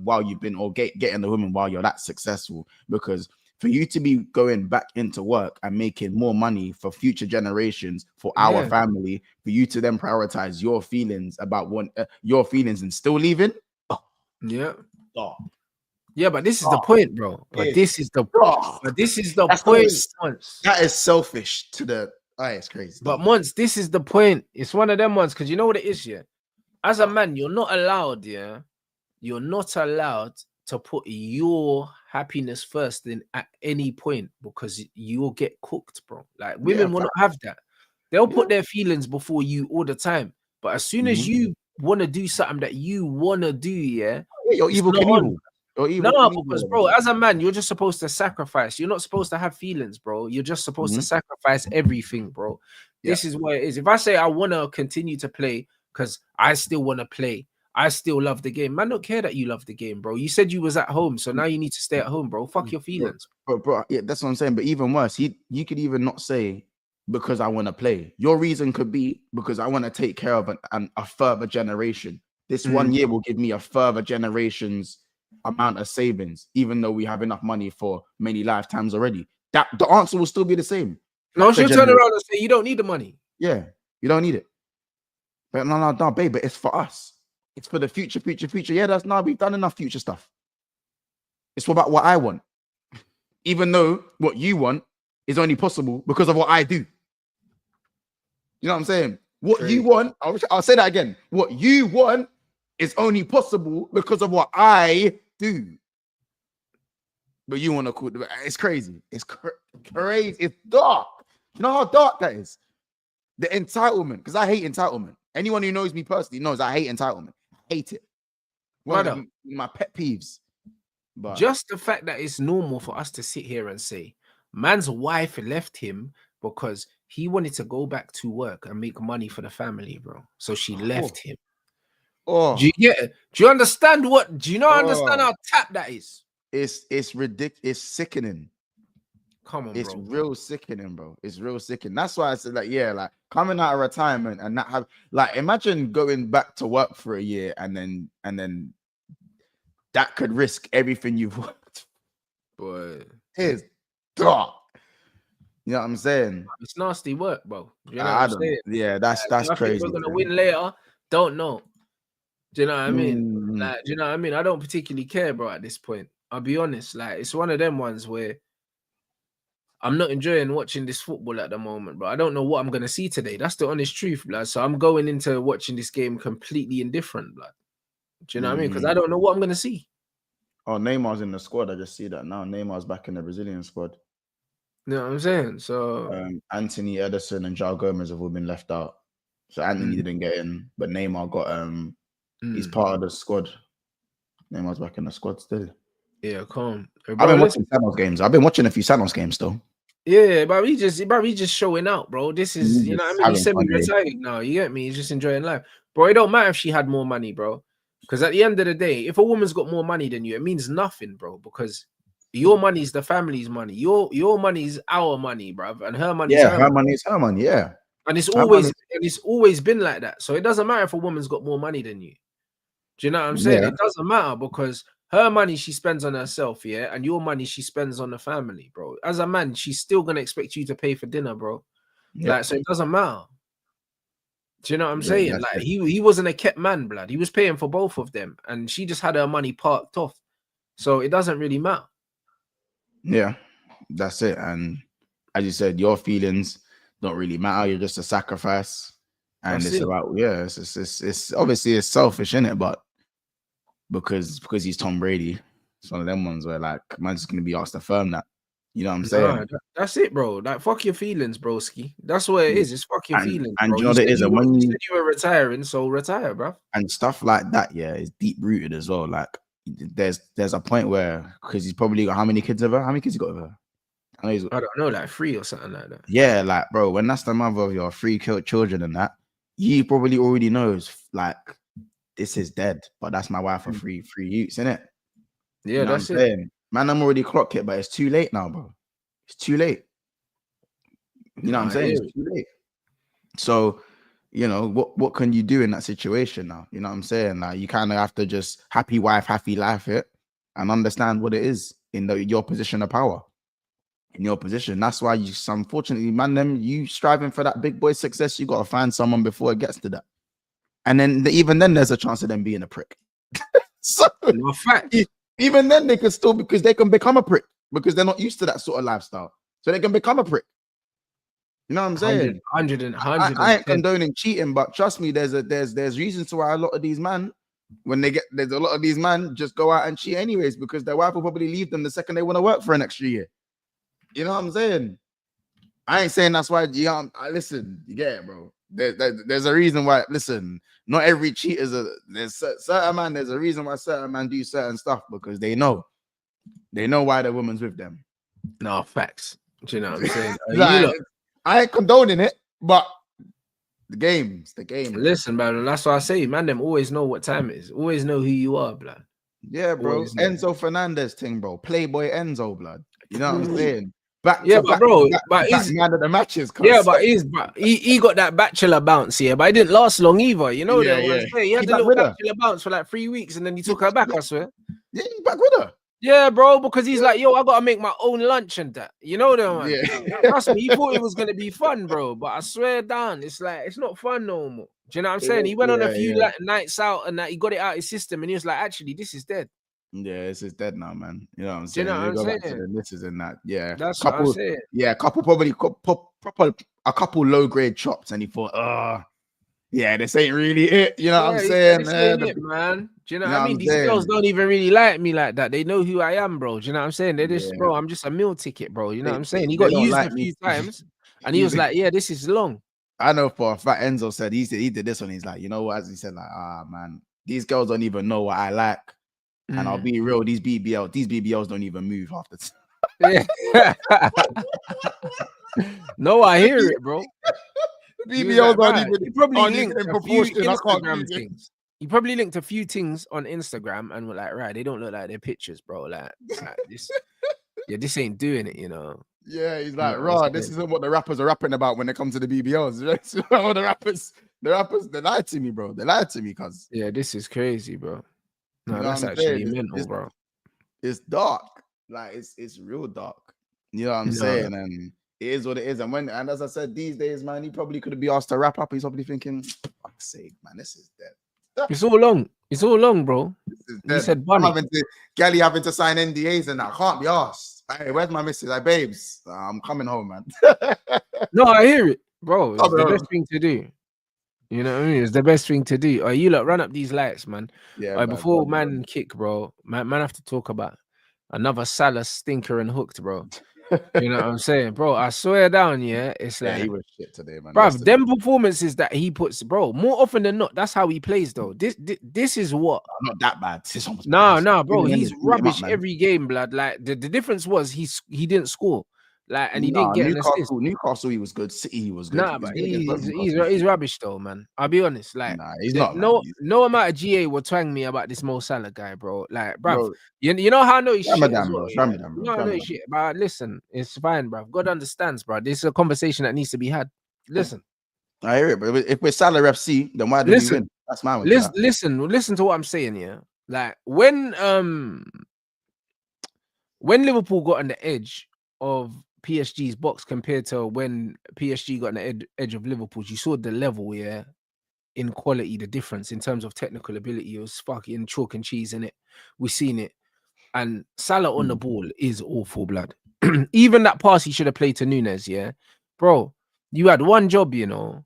while you've been getting the woman while you're that successful, because for you to be going back into work and making more money for future generations, for our family, for you to then prioritize your feelings about your feelings and still leaving. Yeah. But this is the point, bro. This is the point. That is selfish to the. It's crazy. But once this is the point, it's one of them ones because you know what it is, yeah. As a man, you're not allowed, You're not allowed to put your happiness first at any point because you'll get cooked, bro. Like women will not have that. They'll put their feelings before you all the time. But as soon as you want to do something that you want to do, you're evil Knievel. Because bro, as a man, you're just supposed to sacrifice. You're not supposed to have feelings, bro. You're just supposed to sacrifice everything, bro. This is what it is. If I say I want to continue to play because I still want to play, I still love the game. Man, don't care that you love the game, bro. You said you was at home, so now you need to stay at home, bro. Fuck your feelings. Bro, yeah, that's what I'm saying. But even worse, you could even not say because I want to play. Your reason could be because I want to take care of a further generation. This 1 year will give me a further generation's amount of savings, even though we have enough money for many lifetimes already. That the answer will still be the same. No, she'll turn around and say, you don't need the money. Yeah, you don't need it. But no, babe, but it's for us. It's for the future. Yeah, we've done enough future stuff. It's about what I want. Even though what you want is only possible because of what I do. You know what I'm saying? What you want, I'll say that again. What you want is only possible because of what I do. But you want to call it's crazy. It's crazy. It's dark. You know how dark that is? The entitlement, because I hate entitlement. Anyone who knows me personally knows I hate entitlement. I hate it. One of my pet peeves. But just the fact that it's normal for us to sit here and say, man's wife left him because he wanted to go back to work and make money for the family, bro. So she left him. Do you get it? Do you understand what? Do you not understand how tap that is? It's ridiculous. It's sickening. Come on, it's bro. real sickening, bro. It's real sickening. That's why I said, like, yeah, like coming out of retirement and not have, like, imagine going back to work for a year and then that could risk everything you've worked. But it's dark. You know what I'm saying? It's nasty work, bro. You know what I'm saying? Yeah, that's crazy. We're gonna win later. Don't know. Do you know what I mean? Like, do you know what I mean? I don't particularly care, bro. At this point, I'll be honest. Like, it's one of them ones where I'm not enjoying watching this football at the moment, bro. I don't know what I'm gonna see today. That's the honest truth, blood. So I'm going into watching this game completely indifferent, blood. Do you know what I mean? Because I don't know what I'm gonna see. Oh, Neymar's in the squad. I just see that now. Neymar's back in the Brazilian squad. You know what I'm saying? So Anthony, Edison, and João Gomez have all been left out. So Anthony didn't get in, but Neymar got he's part of the squad. Neymar's back in the squad still. Yeah, calm. I've been watching Sanos games. I've been watching a few Sanos games though. Yeah, but he just showing out, bro. This is, you know what I mean? He's semi-retired now. You get me? He's just enjoying life. Bro, it don't matter if she had more money, bro. Because at the end of the day, if a woman's got more money than you, it means nothing, bro. Because your money is the family's money. Your money is our money, bro. And her money is her money is her money, yeah. And it's always been like that. So it doesn't matter if a woman's got more money than you. Do you know what I'm saying? Yeah. It doesn't matter because her money she spends on herself, yeah, and your money she spends on the family, bro. As a man, she's still gonna expect you to pay for dinner, bro. Yeah. Like, so it doesn't matter. Do you know what I'm saying? Like, he wasn't a kept man, blood. He was paying for both of them, and she just had her money parked off. So it doesn't really matter. Yeah, that's it. And as you said, your feelings don't really matter. You're just a sacrifice, and it's about it's obviously it's selfish, isn't it? But because he's Tom Brady, it's one of them ones where like man's just gonna be asked to affirm that. You know what I'm saying? That's it, bro. Like, fuck your feelings, broski. That's what it is. It's fuck your feelings, and bro. you know what it is? When you said you were retiring, so retire, bro. And stuff like that, yeah, is deep rooted as well. Like, there's a point where, because he's probably got how many kids of her? How many kids he got of her? I don't know, like 3 or something like that. Yeah, like, bro, when that's the mother of your 3 children and that, he probably already knows, like, this is dead, but that's my wife for 3 youths, innit? Yeah, you know that's what I'm saying? Man, I'm already clocked it, but it's too late now, bro. It's too late. You know what I'm saying? It's too late. So, you know, what can you do in that situation now? You know what I'm saying? Like, you kind of have to just happy wife, happy life it, and understand what it is in your position of power. In your position. That's why unfortunately, man, you striving for that big boy success, you got to find someone before it gets to that. And then even then there's a chance of them being a prick. So no fact. Even then they can still, because they can become a prick because they're not used to that sort of lifestyle. So they can become a prick. You know what I'm saying? 100. I ain't condoning cheating, but trust me, there's reasons to why a lot of these men, there's a lot of these men just go out and cheat anyways, because their wife will probably leave them the second they want to work for an extra year. You know what I'm saying? I ain't saying that's why. Listen, you get it, bro. There's a reason why. Listen, not every cheater's there's certain man. There's a reason why certain men do certain stuff, because they know why the woman's with them. No facts. Do you know what I'm saying? Like, I ain't condoning it, but the game's the game. Listen, man, that's why I say, man, them always know what time it is. Always know who you are, blood. Yeah, bro. Enzo Fernandez thing, bro. Playboy Enzo, blood. You know what I'm saying? But he's man of the matches. Yeah, but he got that bachelor bounce here, but it didn't last long either. You know that. Yeah. He had the little bachelor bounce for like 3 weeks, and then he took her back. I swear. Yeah, he's back with her. Yeah, bro, because he's like, yo, I gotta make my own lunch and that. You know that, man. Yeah. Trust me, he thought it was gonna be fun, bro. But I swear down, it's like it's not fun no more. Do you know what I'm saying? He went on a few nights out and that he got it out his system, and he was like, actually, this is dead. Yeah, it's just dead now, man. You know what I'm Do you saying? know what They I'm go back to saying? the misses and that. Yeah, That's what I'm saying. Yeah, couple probably proper a couple low grade chops, and he thought, oh, yeah, this ain't really it. You know what I'm Yeah, he said, saying? this ain't it, man. Do you know You what know I what mean? I'm These girls saying? don't even really like me like that. They know who I am, bro. Do you know what I'm saying? They're just, Yeah, bro, I'm just a meal ticket, bro. You know what I'm saying? He they got don't used like a me. few times and he was like, yeah, this is long. I know for a fact Enzo said he did this one. He's like, you know what? As he said, like, man, these girls don't even know what I like. And I'll be real, these BBLs don't even move half the time. Yeah. No, I hear it, bro. BBLs like, he probably aren't even linked in a few proportion. I can't Instagram do this. things. He probably linked a few things on Instagram and were like, right, they don't look like their pictures, bro. Like this, yeah, this ain't doing it, you know. Yeah, he's You like, know what I'm raw, this saying? isn't what the rappers are rapping about when it comes to the BBLs. the rappers, they lied to me, bro. They lied to me, cuz. Yeah, this is crazy, bro. No, You know that's what I'm actually saying? mental, bro. It's dark. Like it's real dark. You know what I'm No. saying? And it is what it is. And as I said, these days, man, he probably could be asked to wrap up. He's probably thinking, fuck's sake, man, this is dead. It's all long. It's all long, bro. This is You dead. said I'm bunny. having to sign NDAs and I can't be asked. Hey, where's my missus? Like, babes, I'm coming home, man. No, I hear it, bro. It's Coming the home. best thing to do. You know what I mean? It's the best thing to do. You lot run up these lights, man. Yeah, Before man kick, bro. Man have to talk about another Salah stinker and hooked, bro. You know what I'm saying, bro? I swear down, yeah. It's yeah, like, he was shit today, man. bro, them performances that he puts, bro. More often than not, that's how he plays, though. This is what. Not that bad. No, bro. He's Beat him rubbish up, every game, blood. Like the difference was he didn't score, like, and he Nah, didn't get an assist. Newcastle, he was good. City, he was good. Nah, but he's rubbish though, man. I'll be honest. Like, Nah, he's not. No amount of GA will twang me about this Mo Salah guy, bro. Like, bruv, Bro, you know how I know his shit as Ramadan, well. bro. Yeah? Ramadan, bro. You know how I know his shit. But listen, it's fine, bruv. God understands, bro. This is a conversation that needs to be had. Listen, I hear it, but if we're Salah FC, then why did we win? That's my one. Listen to what I'm saying. Yeah, like when Liverpool got on the edge of PSG's box compared to when PSG got on the edge of Liverpool's, you saw the level, yeah, in quality, the difference in terms of technical ability. It was fucking chalk and cheese in it. We've seen it. And Salah on the ball is awful, blood. Even that pass he should have played to Nunes, yeah? Bro, you had one job, you know.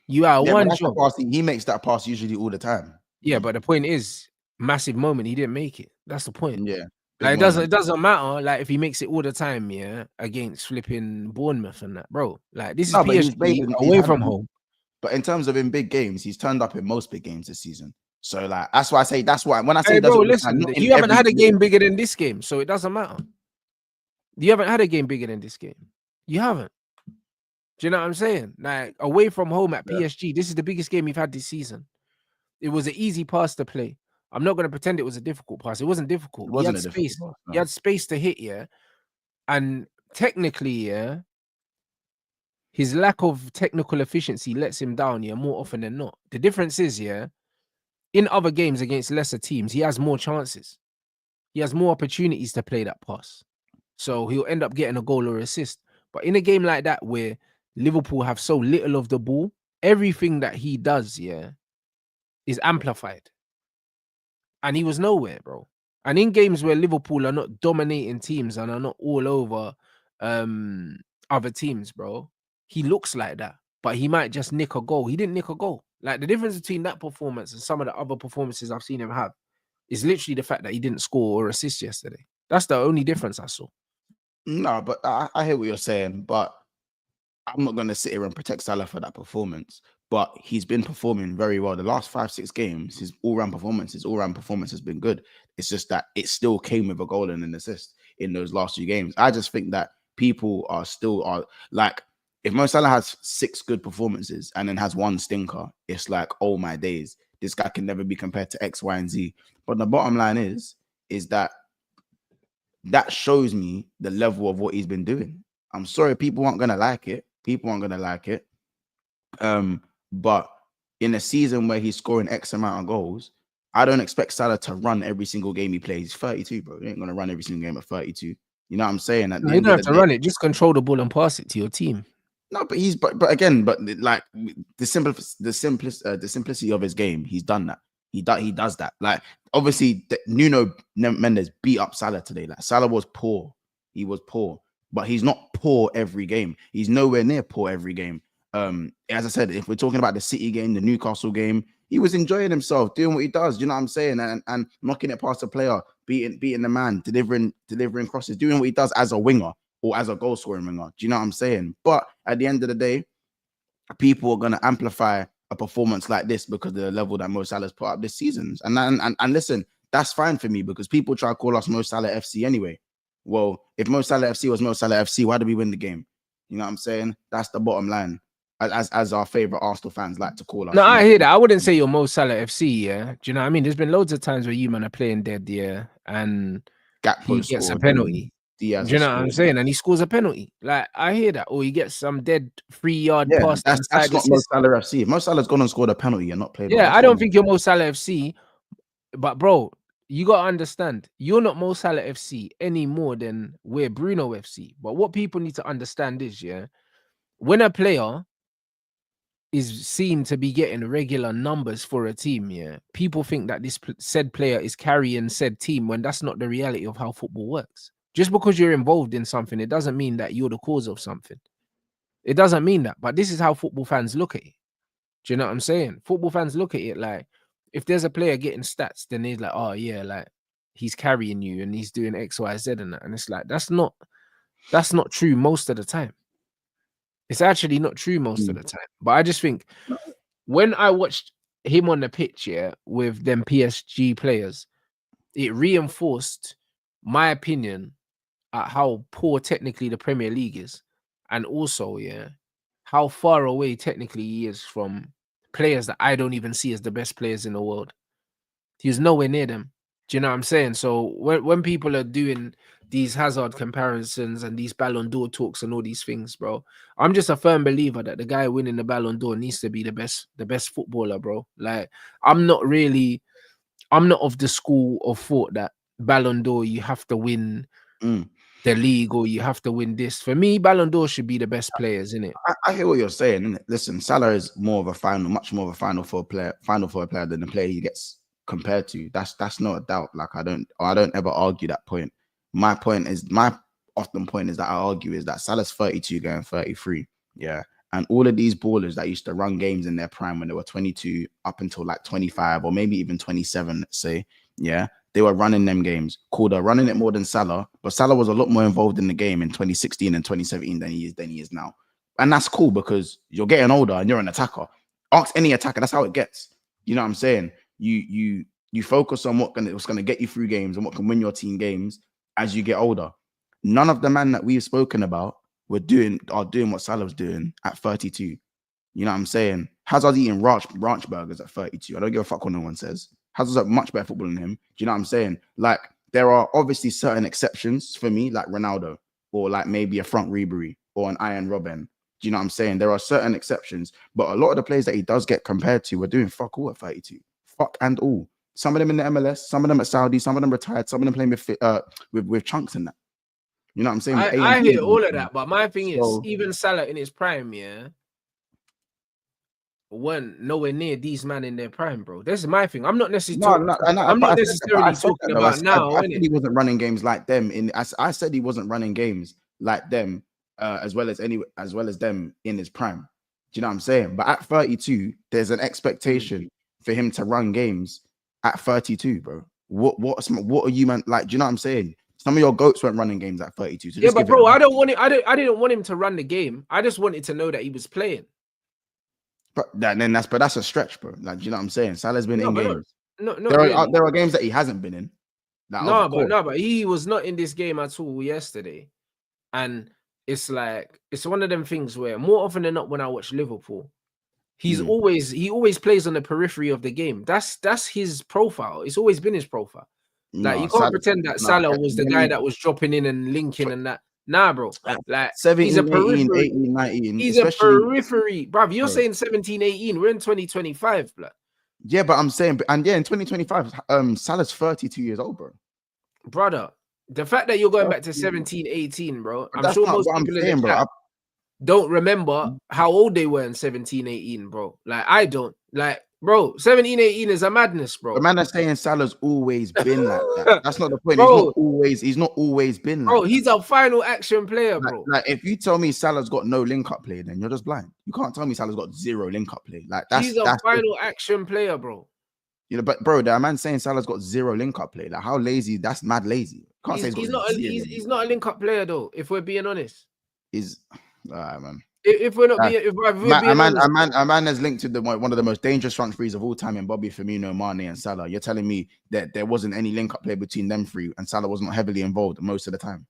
You had one job. He makes that pass usually all the time. Yeah, but the point is, massive moment, he didn't make it. That's the point. Yeah. Like, it doesn't matter, like, if he makes it all the time, yeah, against flipping Bournemouth and that, bro. Like, this is PSG away from home. But in terms of in big games, he's turned up in most big games this season. So, like, that's why I say when I say, hey, bro, listen, you haven't had a game bigger than this game, so it doesn't matter. You haven't had a game bigger than this game. You haven't. Do you know what I'm saying? Like, away from home at PSG, this is the biggest game we've had this season. It was an easy pass to play. I'm not going to pretend it was a difficult pass. It wasn't difficult. He had space. He had space to hit, yeah. And technically, yeah, his lack of technical efficiency lets him down, yeah, more often than not. The difference is, yeah, in other games against lesser teams, he has more chances. He has more opportunities to play that pass. So he'll end up getting a goal or assist. But in a game like that where Liverpool have so little of the ball, everything that he does, yeah, is amplified. And he was nowhere, bro. And in games where Liverpool are not dominating teams and are not all over other teams, bro, he looks like that. But he might just nick a goal. He didn't nick a goal. Like, the difference between that performance and some of the other performances I've seen him have is literally the fact that he didn't score or assist yesterday. That's the only difference I saw. No, but I hear what you're saying, but I'm not going to sit here and protect Salah for that performance. But he's been performing very well. The last 5-6 games, his all-round performance has been good. It's just that it still came with a goal and an assist in those last few games. I just think that people are like, if Mo Salah has 6 good performances and then has 1 stinker, it's like, oh my days, this guy can never be compared to X, Y, and Z. But the bottom line is that shows me the level of what he's been doing. I'm sorry, people aren't gonna like it. But in a season where he's scoring X amount of goals, I don't expect Salah to run every single game he plays. He's 32, bro. He ain't gonna run every single game at 32. You know what I'm saying? You don't have to run it. Just control the ball and pass it to your team. No, but but again, like the simplicity of his game, he's done that. He does that. Like, obviously, Nuno Mendes beat up Salah today. Like, Salah was poor. He was poor, but he's not poor every game. He's nowhere near poor every game. As I said, if we're talking about the City game, the Newcastle game, he was enjoying himself, doing what he does. You know what I'm saying? And knocking it past the player, beating the man, delivering crosses, doing what he does as a winger or as a goal scoring winger. Do you know what I'm saying? But at the end of the day, people are going to amplify a performance like this because of the level that Mo Salah's put up this season. And listen, that's fine for me because people try to call us Mo Salah FC anyway. Well, if Mo Salah FC was Mo Salah FC, why did we win the game? You know what I'm saying? That's the bottom line. As our favorite Arsenal fans like to call us. No, I hear that. I wouldn't say you're Mo Salah FC, yeah. Do you know what I mean? There's been loads of times where you man are playing dead, yeah, and he gets a penalty. Do you know what I'm saying? And he scores a penalty. Like, I hear that. Or he gets some dead 3-yard pass. That's not Mo Salah FC. If Mo Salah's gone and scored a penalty, you're not playing. Yeah, I don't think you're Mo Salah FC. But bro, you gotta understand, you're not Mo Salah FC any more than we're Bruno FC. But what people need to understand is, yeah, when a player is seen to be getting regular numbers for a team, yeah, people think that this said player is carrying said team when that's not the reality of how football works. Just because you're involved in something, it doesn't mean that you're the cause of something. It doesn't mean that. But this is how football fans look at it. Do you know what I'm saying? Football fans look at it like, if there's a player getting stats, then they're like, oh yeah, like he's carrying you and he's doing X, Y, Z and that. And it's like, that's not true most of the time. It's actually not true most of the time. But I just think when I watched him on the pitch, yeah, with them PSG players, it reinforced my opinion at how poor technically the Premier League is. And also, yeah, how far away technically he is from players that I don't even see as the best players in the world. He's nowhere near them. Do you know what I'm saying? So when people are doing these Hazard comparisons and these Ballon d'Or talks and all these things, bro, I'm just a firm believer that the guy winning the Ballon d'Or needs to be the best footballer, bro. Like, I'm not of the school of thought that Ballon d'Or, you have to win the league or you have to win this. For me, Ballon d'Or should be the best players, innit? I hear what you're saying, innit? Listen, Salah is much more of a Final Four player than the player he gets compared to. That's not a doubt. Like, I don't ever argue that point. My often point is that I argue is that Salah's 32 going 33. Yeah. And all of these ballers that used to run games in their prime when they were 22 up until like 25 or maybe even 27, let's say, yeah, they were running them games. Cool, they're running it more than Salah, but Salah was a lot more involved in the game in 2016 and 2017 than he is now. And that's cool because you're getting older and you're an attacker. Ask any attacker, that's how it gets. You know what I'm saying? You focus on what's gonna get you through games and what can win your team games as you get older. None of the men that we've spoken about are doing what Salah's doing at 32. You know what I'm saying? Hazard's eating ranch burgers at 32. I don't give a fuck what no one says. Hazard's a much better footballer than him. Do you know what I'm saying? Like, there are obviously certain exceptions for me, like Ronaldo, or like maybe a Frank Ribery or an Ian Robben. Do you know what I'm saying? There are certain exceptions, but a lot of the players that he does get compared to are doing fuck all at 32. Fuck and all. Some of them in the MLS, some of them at Saudi, some of them retired, some of them playing with chunks in that. You know what I'm saying? I hear all of that, but my thing is, even Salah in his prime, yeah, weren't nowhere near these men in their prime, bro. This is my thing. I'm not necessarily talking about now. I said he wasn't running games like them. I said he wasn't running games like them, as well as them in his prime. Do you know what I'm saying? But at 32, there's an expectation for him to run games at 32, bro. What are you, man? Like, do you know what I'm saying? Some of your goats weren't running games at 32. So yeah, but bro, I didn't want him to run the game. I just wanted to know that he was playing. But that's a stretch, bro. Like, do you know what I'm saying? Salah's been in games. There are games that he hasn't been in. But he was not in this game at all yesterday. And it's like, it's one of them things where more often than not, when I watch Liverpool, he always plays on the periphery of the game. That's his profile. It's always been his profile. Like, you can't pretend that Salah was the guy that was dropping in and linking and that. Nah, bro. Like, 17, he's a periphery. 18, 19. He's a periphery. Bruv, you're saying 17, 18. We're in 2025, blood. Yeah, but I'm saying, in 2025, Salah's 32 years old, bro. Brother, the fact that you're going back to 17, 18, bro, I'm sure most people in the chat don't remember how old they were in 17, 18, bro. Like, I don't. Like, Bro, 17, 18 is a madness, The bro. man that's saying Salah's always been like that. That's not the point. Bro, He's not always been like bro, that. he's a final action player, bro. Like if you tell me Salah's got no link-up play, then you're just blind. You can't tell me Salah's got zero link-up play. Like He's a that's final action player, bro. you know, but bro, that man saying Salah's got zero link-up play. Like how lazy? That's mad lazy. Can't say He's not a link-up player though, if we're being honest. Is man. If we're not being, if we're being honest. A man has linked to one of the most dangerous front threes of all time in Bobby Firmino, Mane, and Salah. You're telling me that there wasn't any link-up play between them three, and Salah was not heavily involved most of the time.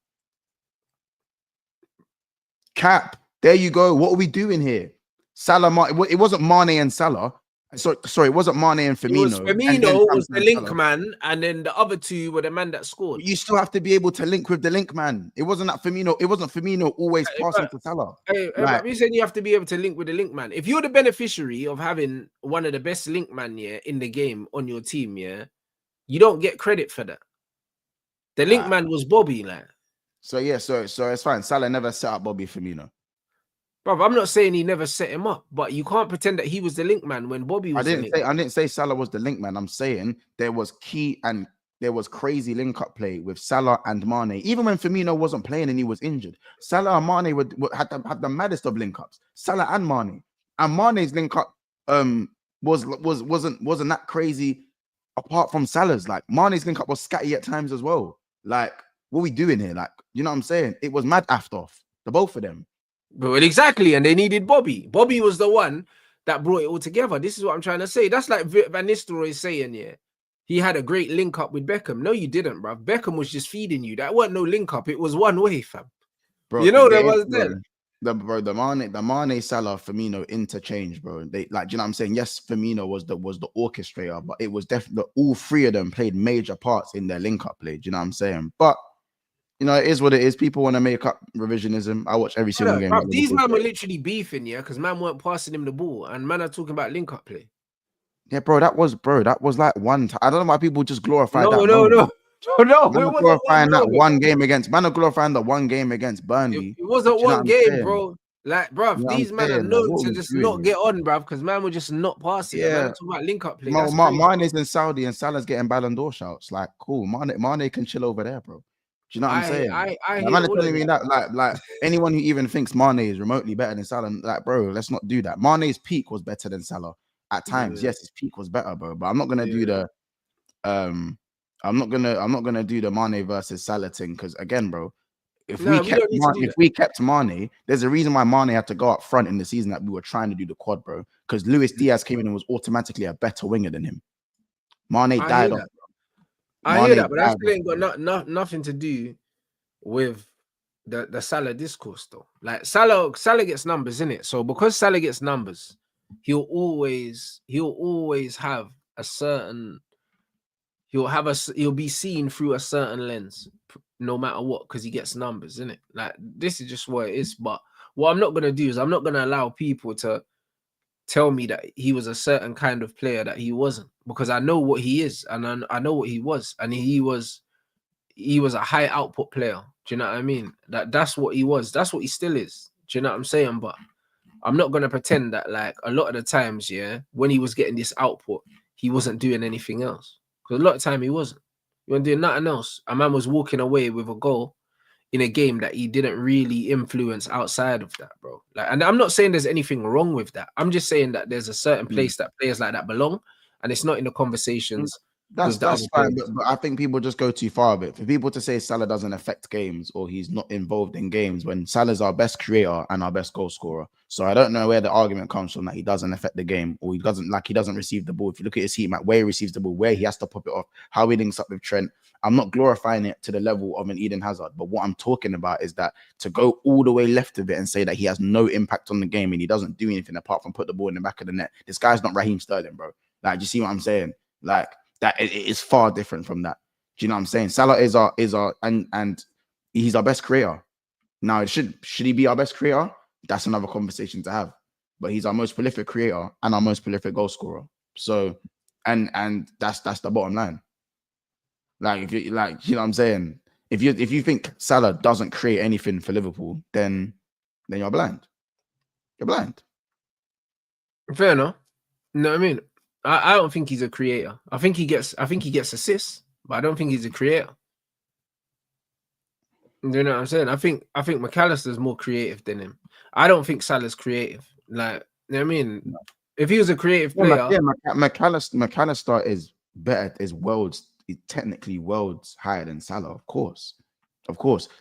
Cap, there you go. What are we doing here? Salah, it wasn't Mane and Salah. Sorry, it wasn't Mane and Firmino. Firmino was the link man, and then the other two were the man that scored. You still have to be able to link with the link man. It wasn't that Firmino. It wasn't Firmino always passing to Salah. But you saying you have to be able to link with the link man. If you're the beneficiary of having one of the best link man in the game on your team, you don't get credit for that. The link man was Bobby, like. So it's fine. Salah never set up Bobby Firmino. Bro, I'm not saying he never set him up, but you can't pretend that he was the link man when Bobby was. I didn't say Salah was the link man. I'm saying there was key and there was crazy link up play with Salah and Mane. Even when Firmino wasn't playing and he was injured, Salah and Mane had the maddest of link ups. Salah and Mane, and Mane's link up wasn't that crazy. Apart from Salah's, like Mane's link up was scatty at times as well. Like what are we doing here? Like you know what I'm saying? It was mad aft off the both of them. Well, exactly, and they needed Bobby. Bobby was the one that brought it all together. This is what I'm trying to say. That's like Van Nistelrooy saying, he had a great link up with Beckham. No, you didn't, bro. Beckham was just feeding you. That wasn't no link up. It was one way, fam. Bro, you know that was then. The Mane Salah Firmino interchange, bro. They like, do you know what I'm saying? Yes, Firmino was the orchestrator, but it was definitely all three of them played major parts in their link up play. Do you know what I'm saying? But you know, it is what it is. People want to make up revisionism. I watch every single game. Bro, these men were literally beefing, because man weren't passing him the ball, and man are talking about link up play. Yeah, bro, that was like one time. I don't know why people just glorify that. No, man glorifying that one game against. Man are glorifying the one game against Burnley. It wasn't one game, bro. Like, bro, these men are known to just not get on, bro, because man were just not passing. Yeah, man talking about link up play. Mine is in Saudi, and Salah's getting Ballon d'Or shouts. Like, cool, Mane can chill over there, bro. Do you know what I'm saying? Man is telling me that, like anyone who even thinks Mane is remotely better than Salah, like, bro, let's not do that. Mane's peak was better than Salah at times. Yes, his peak was better, bro. But I'm not gonna do the, I'm not gonna do the Mane versus Salah thing because again, bro, if we kept Mane, there's a reason why Mane had to go up front in the season that we were trying to do the quad, bro. Because Luis Diaz came in and was automatically a better winger than him. Mane died off. I hear that, but that still ain't got nothing to do with the Salah discourse, though. Like Salah gets numbers, innit? So because Salah gets numbers, he'll always have a certain. He'll be seen through a certain lens, no matter what, because he gets numbers, innit? Like this is just what it is. But what I'm not gonna do is I'm not gonna allow people to tell me that he was a certain kind of player that he wasn't, because I know what he is and I know what he was, and he was a high output player. Do you know what I mean? That's what he was. That's what he still is. Do you know what I'm saying? But I'm not gonna pretend that like a lot of the times, when he was getting this output, he wasn't doing anything else. Because a lot of time he wasn't. He wasn't doing nothing else. A man was walking away with a goal in a game that he didn't really influence outside of that, bro. Like, and I'm not saying there's anything wrong with that. I'm just saying that there's a certain place that players like that belong, and it's not in the conversations. That's fine, but I think people just go too far with it. For people to say Salah doesn't affect games or he's not involved in games when Salah's our best creator and our best goal scorer. So I don't know where the argument comes from that he doesn't affect the game or he doesn't receive the ball. If you look at his heat map, where he receives the ball, where he has to pop it off, how he links up with Trent. I'm not glorifying it to the level of an Eden Hazard, but what I'm talking about is that to go all the way left of it and say that he has no impact on the game and he doesn't do anything apart from put the ball in the back of the net. This guy's not Raheem Sterling, bro. Like, do you see what I'm saying? Like, that it is far different from that. Do you know what I'm saying? Salah is our and he's our best creator. Now, should he be our best creator? That's another conversation to have. But he's our most prolific creator and our most prolific goal scorer. So, and that's the bottom line. Like, if you like, you know what I'm saying? If you think Salah doesn't create anything for Liverpool, then you're blind. You're blind. Fair enough. You know what I mean? I don't think he's a creator. I think he gets assists, but I don't think he's a creator. You know what I'm saying? I think McAllister's more creative than him. I don't think Salah's creative. Like, you know what I mean? If he was a creative player, McAllister is better, is technically worlds higher than Salah, of course.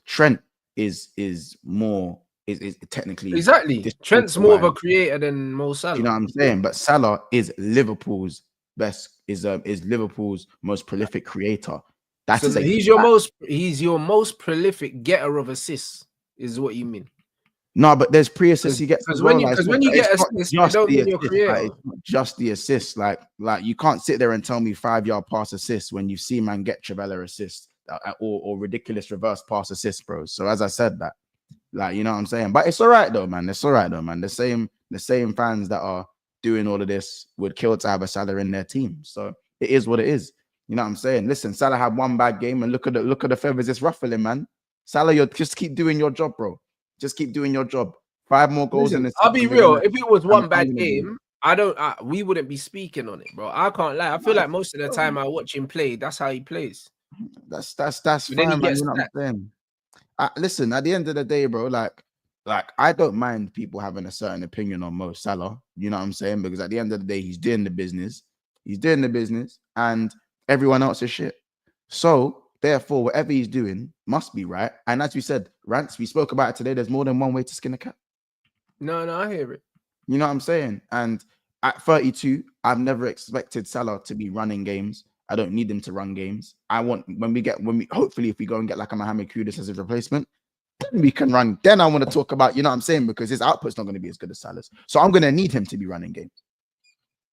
Trent is more is technically exactly. Trent's more of a creator than Mo Salah. You know what I'm saying? But Salah is Liverpool's best, is Liverpool's most prolific creator. That's so he's your most prolific getter of assists, is what you mean. No, but there's pre-assists he gets because when you get assists, you don't mean your creator. It's not just the assists. Like you can't sit there and tell me 5-yard pass assists when you see man get Trivela assists or ridiculous reverse pass assists, bro. So as I said that, like, you know what I'm saying? But it's all right though, man. It's all right though, man. The same fans that are doing all of this would kill to have a Salah in their team. So it is what it is. You know what I'm saying? Listen, Salah had one bad game, and look at the feathers it's ruffling, man. Salah, you just keep doing your job, bro. Just keep doing your job. 5 more goals in this. I'll be real. If it was one bad game, we wouldn't be speaking on it, bro. I can't lie. I feel like most of the time I watch him play, that's how he plays. That's fine, man. You know what I'm saying? Listen, at the end of the day, bro, like I don't mind people having a certain opinion on Mo Salah. You know what I'm saying? Because at the end of the day, he's doing the business. And everyone else is shit. So therefore, whatever he's doing must be right. And as we said, Rants, we spoke about it today. There's more than one way to skin a cat. No, I hear it. You know what I'm saying? And at 32, I've never expected Salah to be running games. I don't need him to run games. Hopefully, if we go and get like a Mohamed Kudus as his replacement, then we can run. Then I want to talk about, you know what I'm saying? Because his output's not going to be as good as Salah's. So I'm going to need him to be running games.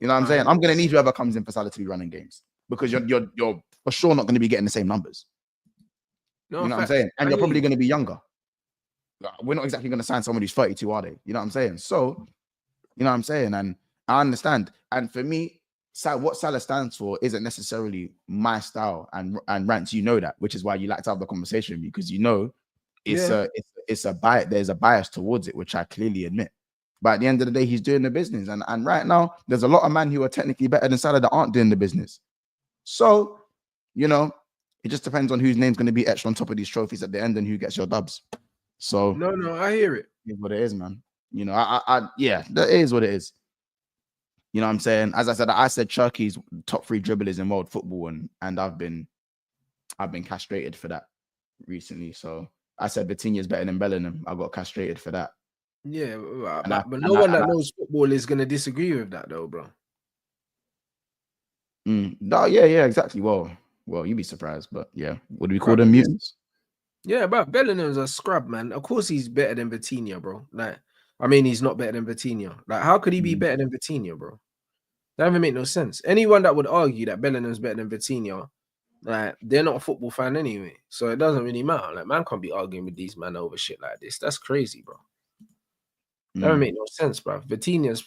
You know what I'm saying? I'm going to need whoever comes in for Salah to be running games. Because you're for sure not going to be getting the same numbers. No, you know what I'm saying? And you're probably going to be younger. We're not exactly going to sign someone who's 32, are they? You know what I'm saying? So, you know what I'm saying? And I understand. And for me, what Salah stands for isn't necessarily my style. And Rants, you know that, which is why you like to have the conversation with me, because you know it's a bias. There's a bias towards it, which I clearly admit. But at the end of the day, he's doing the business. And right now, there's a lot of men who are technically better than Salah that aren't doing the business. So, you know, it just depends on whose name's going to be etched on top of these trophies at the end and who gets your dubs. So no, I hear it. It's what it is, man. You know, yeah, that is what it is. You know what I'm saying? As I said Chucky's top 3 dribblers in world football, and I've been castrated for that recently. So I said Vitinha's better than Bellingham. I got castrated for that. Yeah, but no one that knows football is going to disagree with that, though, bro. No, yeah, exactly. Well, you'd be surprised, but yeah. What do we call them, mutants? Yeah, but Bellingham's a scrub, man. Of course he's better than Vitinha, bro. Like, I mean, he's not better than Vitinha. Like, how could he be better than Vitinha, bro? That doesn't make no sense. Anyone that would argue that Bellingham's better than Vitinha, like, they're not a football fan anyway. So it doesn't really matter. Like, man can't be arguing with these men over shit like this. That's crazy, bro. That doesn't make no sense, bro. Vitinha's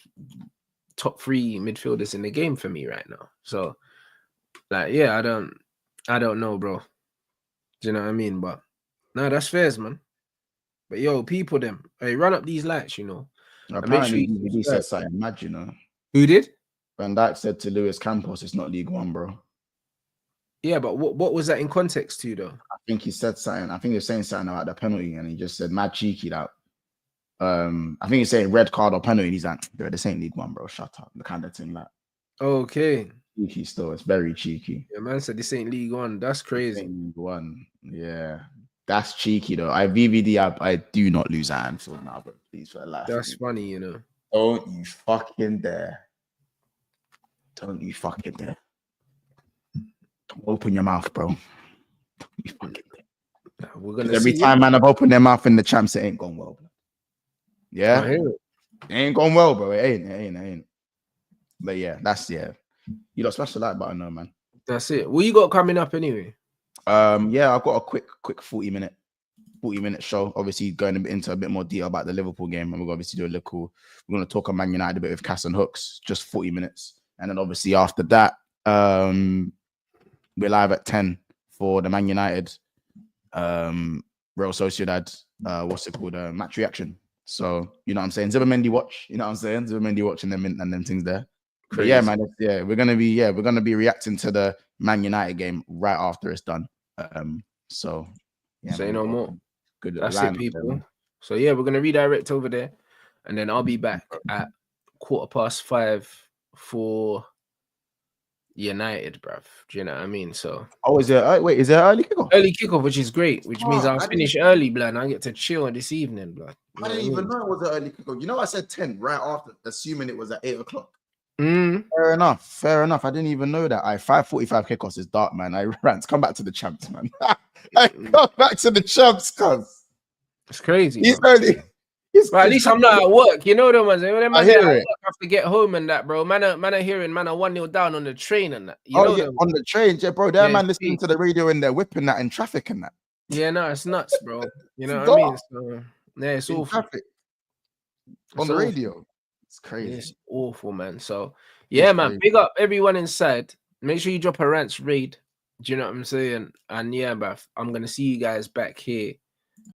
top 3 midfielders in the game for me right now. So, like, yeah, I don't know, bro. Do you know what I mean? But no, that's fairs, man. But yo, people, them, hey, run up these lights, you know. Apparently, he said something mad, you know. Who did? Van Dijk said to Luis Campos, "It's not League One, bro." Yeah, but what was that in context to, though? I think he said something. I think he was saying something about the penalty, and he just said mad cheeky that. I think he's saying red card or penalty. And he's like, "Bro, this ain't League One, bro. Shut up." The kind of thing, like. Okay. Cheeky still. It's very cheeky. Yeah, man said this ain't League One. That's crazy. League One. Yeah. That's cheeky though. I do not lose at Anfield now, but please for life. That's funny, you know. Don't you fucking dare. Don't you fucking dare. Don't open your mouth, bro. Don't you fucking dare. We're gonna every time man I've opened their mouth in the champs, it ain't gone well, bro. Yeah. It ain't gone well, bro. It ain't. But yeah, you got smash the like button though, man. That's it. What you got coming up anyway? Yeah, I've got a quick 40-minute show. Obviously, going into a bit more detail about the Liverpool game, and we're obviously do a little. We're going to talk on Man United a bit with Cass and Hooks, just 40 minutes, and then obviously after that, we're live at 10 for the Man United, Real Sociedad, match reaction. So you know what I'm saying, Zubamendi watch. You know what I'm saying, Zubamendi watching them and them things there. But yeah, man, we're gonna be reacting to the Man United game right after it's done. So yeah, Say man, no more. Good. That's it, people. So yeah, we're gonna redirect over there, and then I'll be back at 5:15 for United, bruv. Do you know what I mean? So is there early kickoff? Early kickoff, which is great, which means I'll finish early, blood, and I get to chill this evening, blood. I didn't even know it was an early kickoff. You know, I said 10 right after, assuming it was at 8 o'clock. Fair enough. I didn't even know that. 5:45 kickoffs is dark, man. Rants, come back to the champs, man. Come back to the champs, cuz. It's crazy. He's early. But at least I'm not at work. You know the ones. I hear it. I have to get home and that, bro. Man are hearing, man are 1-0 down on the train and that. You know on the train, yeah, bro. That man listening to the radio and they're whipping that in traffic and that. Yeah, no, it's nuts, bro. You know what I mean? So, yeah, it's awful. Traffic. On the radio. It's crazy. It's awful, man. So yeah, man, big up everyone inside. Make sure you drop a Rants raid. Do you know what I'm saying? And yeah, bruv, I'm gonna see you guys back here